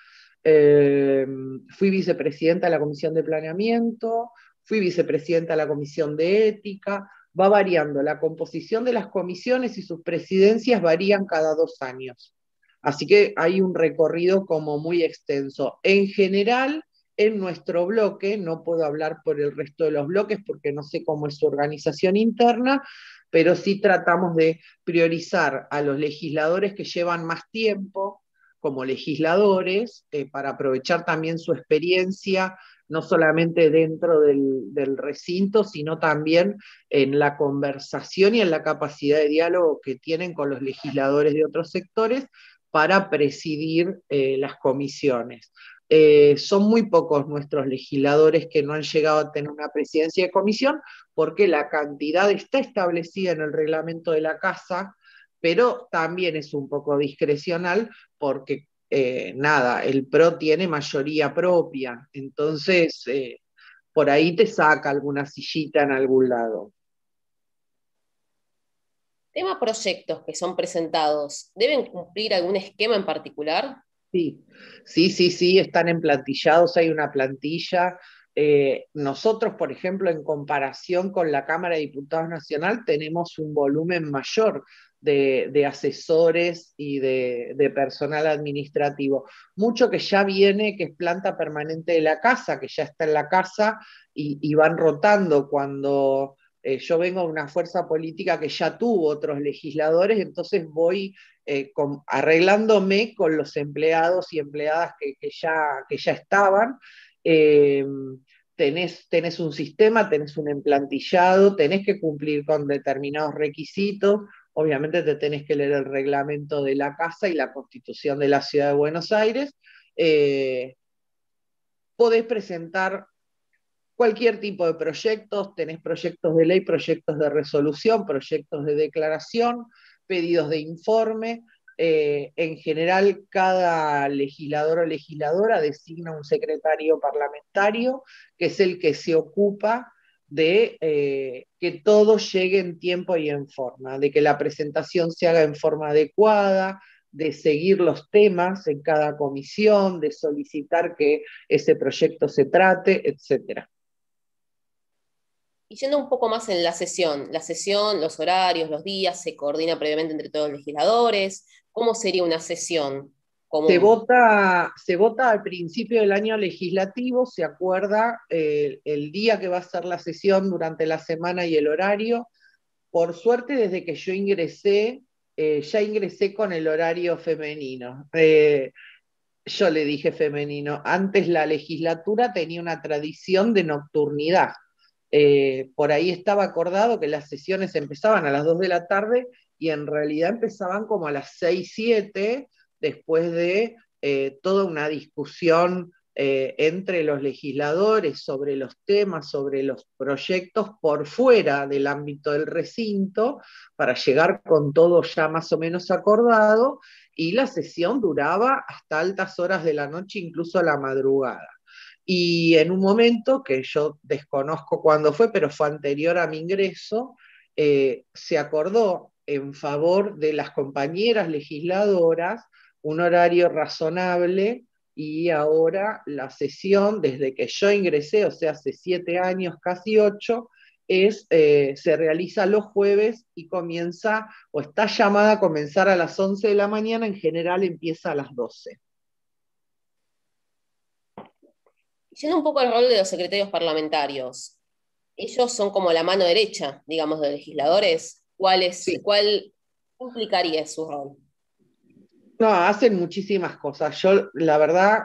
Fui vicepresidenta de la Comisión de Planeamiento, fui vicepresidenta de la Comisión de Ética. Va variando, la composición de las comisiones y sus presidencias varían cada 2 años. Así que hay un recorrido como muy extenso. En general, en nuestro bloque, no puedo hablar por el resto de los bloques porque no sé cómo es su organización interna, pero sí tratamos de priorizar a los legisladores que llevan más tiempo como legisladores, para aprovechar también su experiencia, no solamente dentro del recinto, sino también en la conversación y en la capacidad de diálogo que tienen con los legisladores de otros sectores para presidir las comisiones. Son muy pocos nuestros legisladores que no han llegado a tener una presidencia de comisión, porque la cantidad está establecida en el reglamento de la Casa, pero también es un poco discrecional porque, nada, el PRO tiene mayoría propia, entonces por ahí te saca alguna sillita en algún lado. Tema proyectos que son presentados, ¿deben cumplir algún esquema en particular? Sí, sí, están emplantillados, hay una plantilla. Nosotros, por ejemplo, en comparación con la Cámara de Diputados Nacional, tenemos un volumen mayor de asesores y de personal administrativo. Mucho que ya viene, que es planta permanente de la casa, que ya está en la casa y van rotando cuando... yo vengo de una fuerza política que ya tuvo otros legisladores, entonces voy arreglándome con los empleados y empleadas que ya estaban. Eh, tenés un sistema, tenés un emplantillado, tenés que cumplir con determinados requisitos. Obviamente te tenés que leer el reglamento de la casa y la Constitución de la Ciudad de Buenos Aires. Podés presentar cualquier tipo de proyectos, tenés proyectos de ley, proyectos de resolución, proyectos de declaración, pedidos de informe. En general, cada legislador o legisladora designa un secretario parlamentario, que es el que se ocupa de que todo llegue en tiempo y en forma, de que la presentación se haga en forma adecuada, de seguir los temas en cada comisión, de solicitar que ese proyecto se trate, etcétera. Y yendo un poco más en la sesión, los horarios, los días, ¿se coordina previamente entre todos los legisladores? ¿Cómo sería una sesión común? Se vota al principio del año legislativo, se acuerda el día que va a ser la sesión durante la semana y el horario. Por suerte, desde que yo ingresé, ya ingresé con el horario femenino. Yo le dije femenino. Antes la legislatura tenía una tradición de nocturnidad. Por ahí estaba acordado que las sesiones empezaban a las 2 de la tarde y en realidad empezaban como a las 6, 7, después de toda una discusión entre los legisladores sobre los temas, sobre los proyectos por fuera del ámbito del recinto, para llegar con todo ya más o menos acordado, y la sesión duraba hasta altas horas de la noche, incluso a la madrugada. Y en un momento, que yo desconozco cuándo fue, pero fue anterior a mi ingreso, se acordó en favor de las compañeras legisladoras un horario razonable, y ahora la sesión, desde que yo ingresé, o sea, hace 7 años, casi 8, se realiza los jueves y comienza, o está llamada a comenzar a las 11 de la mañana, en general empieza a las 12. Yendo un poco al rol de los secretarios parlamentarios, ellos son como la mano derecha, digamos, de los legisladores. Sí. ¿Cuál implicaría su rol? No, hacen muchísimas cosas. Yo, la verdad,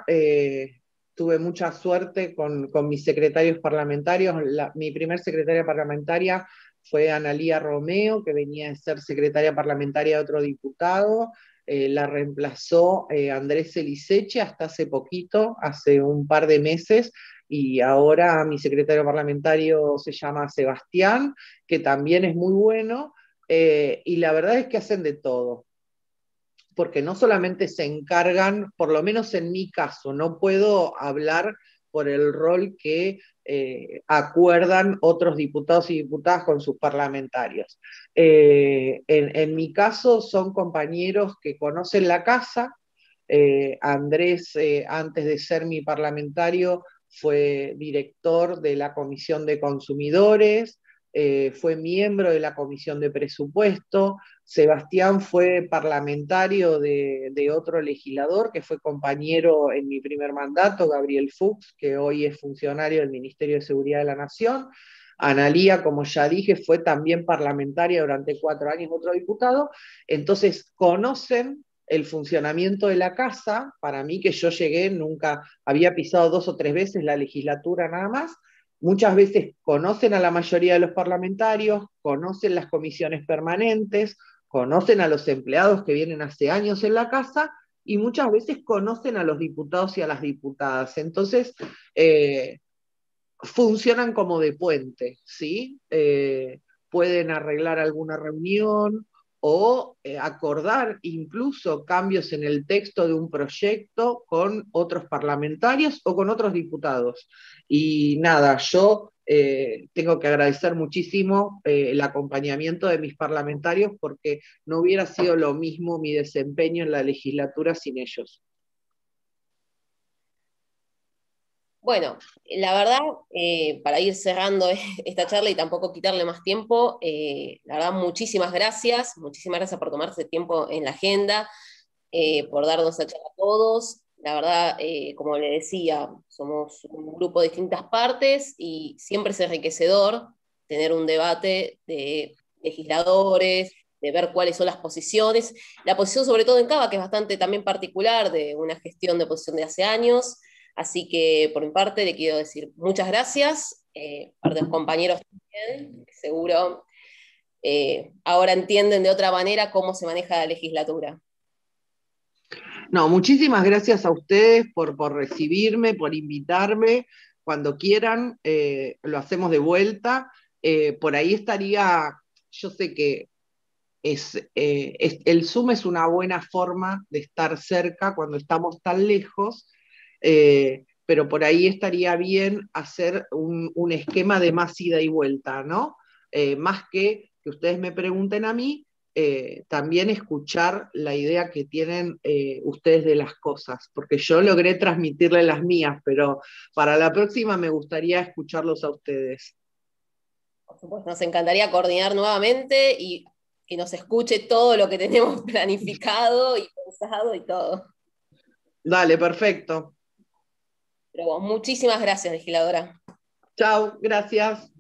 tuve mucha suerte con mis secretarios parlamentarios. Mi primer secretaria parlamentaria fue Analía Romeo, que venía de ser secretaria parlamentaria de otro diputado. la reemplazó Andrés Eliseche hasta hace poquito, hace un par de meses, y ahora mi secretario parlamentario se llama Sebastián, que también es muy bueno, y la verdad es que hacen de todo, porque no solamente se encargan, por lo menos en mi caso, no puedo hablar por el rol que acuerdan otros diputados y diputadas con sus parlamentarios. En mi caso son compañeros que conocen la casa. Andrés, antes de ser mi parlamentario, fue director de la Comisión de Consumidores, fue miembro de la Comisión de Presupuesto. Sebastián fue parlamentario de otro legislador que fue compañero en mi primer mandato, Gabriel Fuchs, que hoy es funcionario del Ministerio de Seguridad de la Nación. Analía, como ya dije, fue también parlamentaria durante 4 años, otro diputado. Entonces, conocen el funcionamiento de la casa. Para mí, que yo llegué, nunca había pisado 2 o 3 veces la legislatura nada más. Muchas veces conocen a la mayoría de los parlamentarios, conocen las comisiones permanentes, conocen a los empleados que vienen hace años en la casa, y muchas veces conocen a los diputados y a las diputadas. Entonces, funcionan como de puente, ¿sí? Pueden arreglar alguna reunión o acordar incluso cambios en el texto de un proyecto con otros parlamentarios o con otros diputados. Y nada, yo tengo que agradecer muchísimo el acompañamiento de mis parlamentarios, porque no hubiera sido lo mismo mi desempeño en la legislatura sin ellos. Bueno, la verdad, para ir cerrando esta charla y tampoco quitarle más tiempo, la verdad, muchísimas gracias por tomarse tiempo en la agenda, por darnos a charla a todos. La verdad, como le decía, somos un grupo de distintas partes y siempre es enriquecedor tener un debate de legisladores, de ver cuáles son las posiciones. La posición, sobre todo en Cava, que es bastante también particular, de una gestión de oposición de hace años. Así que, por mi parte, le quiero decir muchas gracias, parte de los compañeros también, que seguro ahora entienden de otra manera cómo se maneja la legislatura. No, muchísimas gracias a ustedes por recibirme, por invitarme. Cuando quieran, lo hacemos de vuelta. Por ahí estaría, yo sé que el Zoom es una buena forma de estar cerca cuando estamos tan lejos, pero por ahí estaría bien hacer un esquema de más ida y vuelta, ¿no? Más que ustedes me pregunten a mí, también escuchar la idea que tienen ustedes de las cosas, porque yo logré transmitirle las mías, pero para la próxima me gustaría escucharlos a ustedes. Por supuesto, nos encantaría coordinar nuevamente y que nos escuche todo lo que tenemos planificado y pensado y todo. Dale, perfecto. Pero bueno, muchísimas gracias, legisladora. Chao, gracias.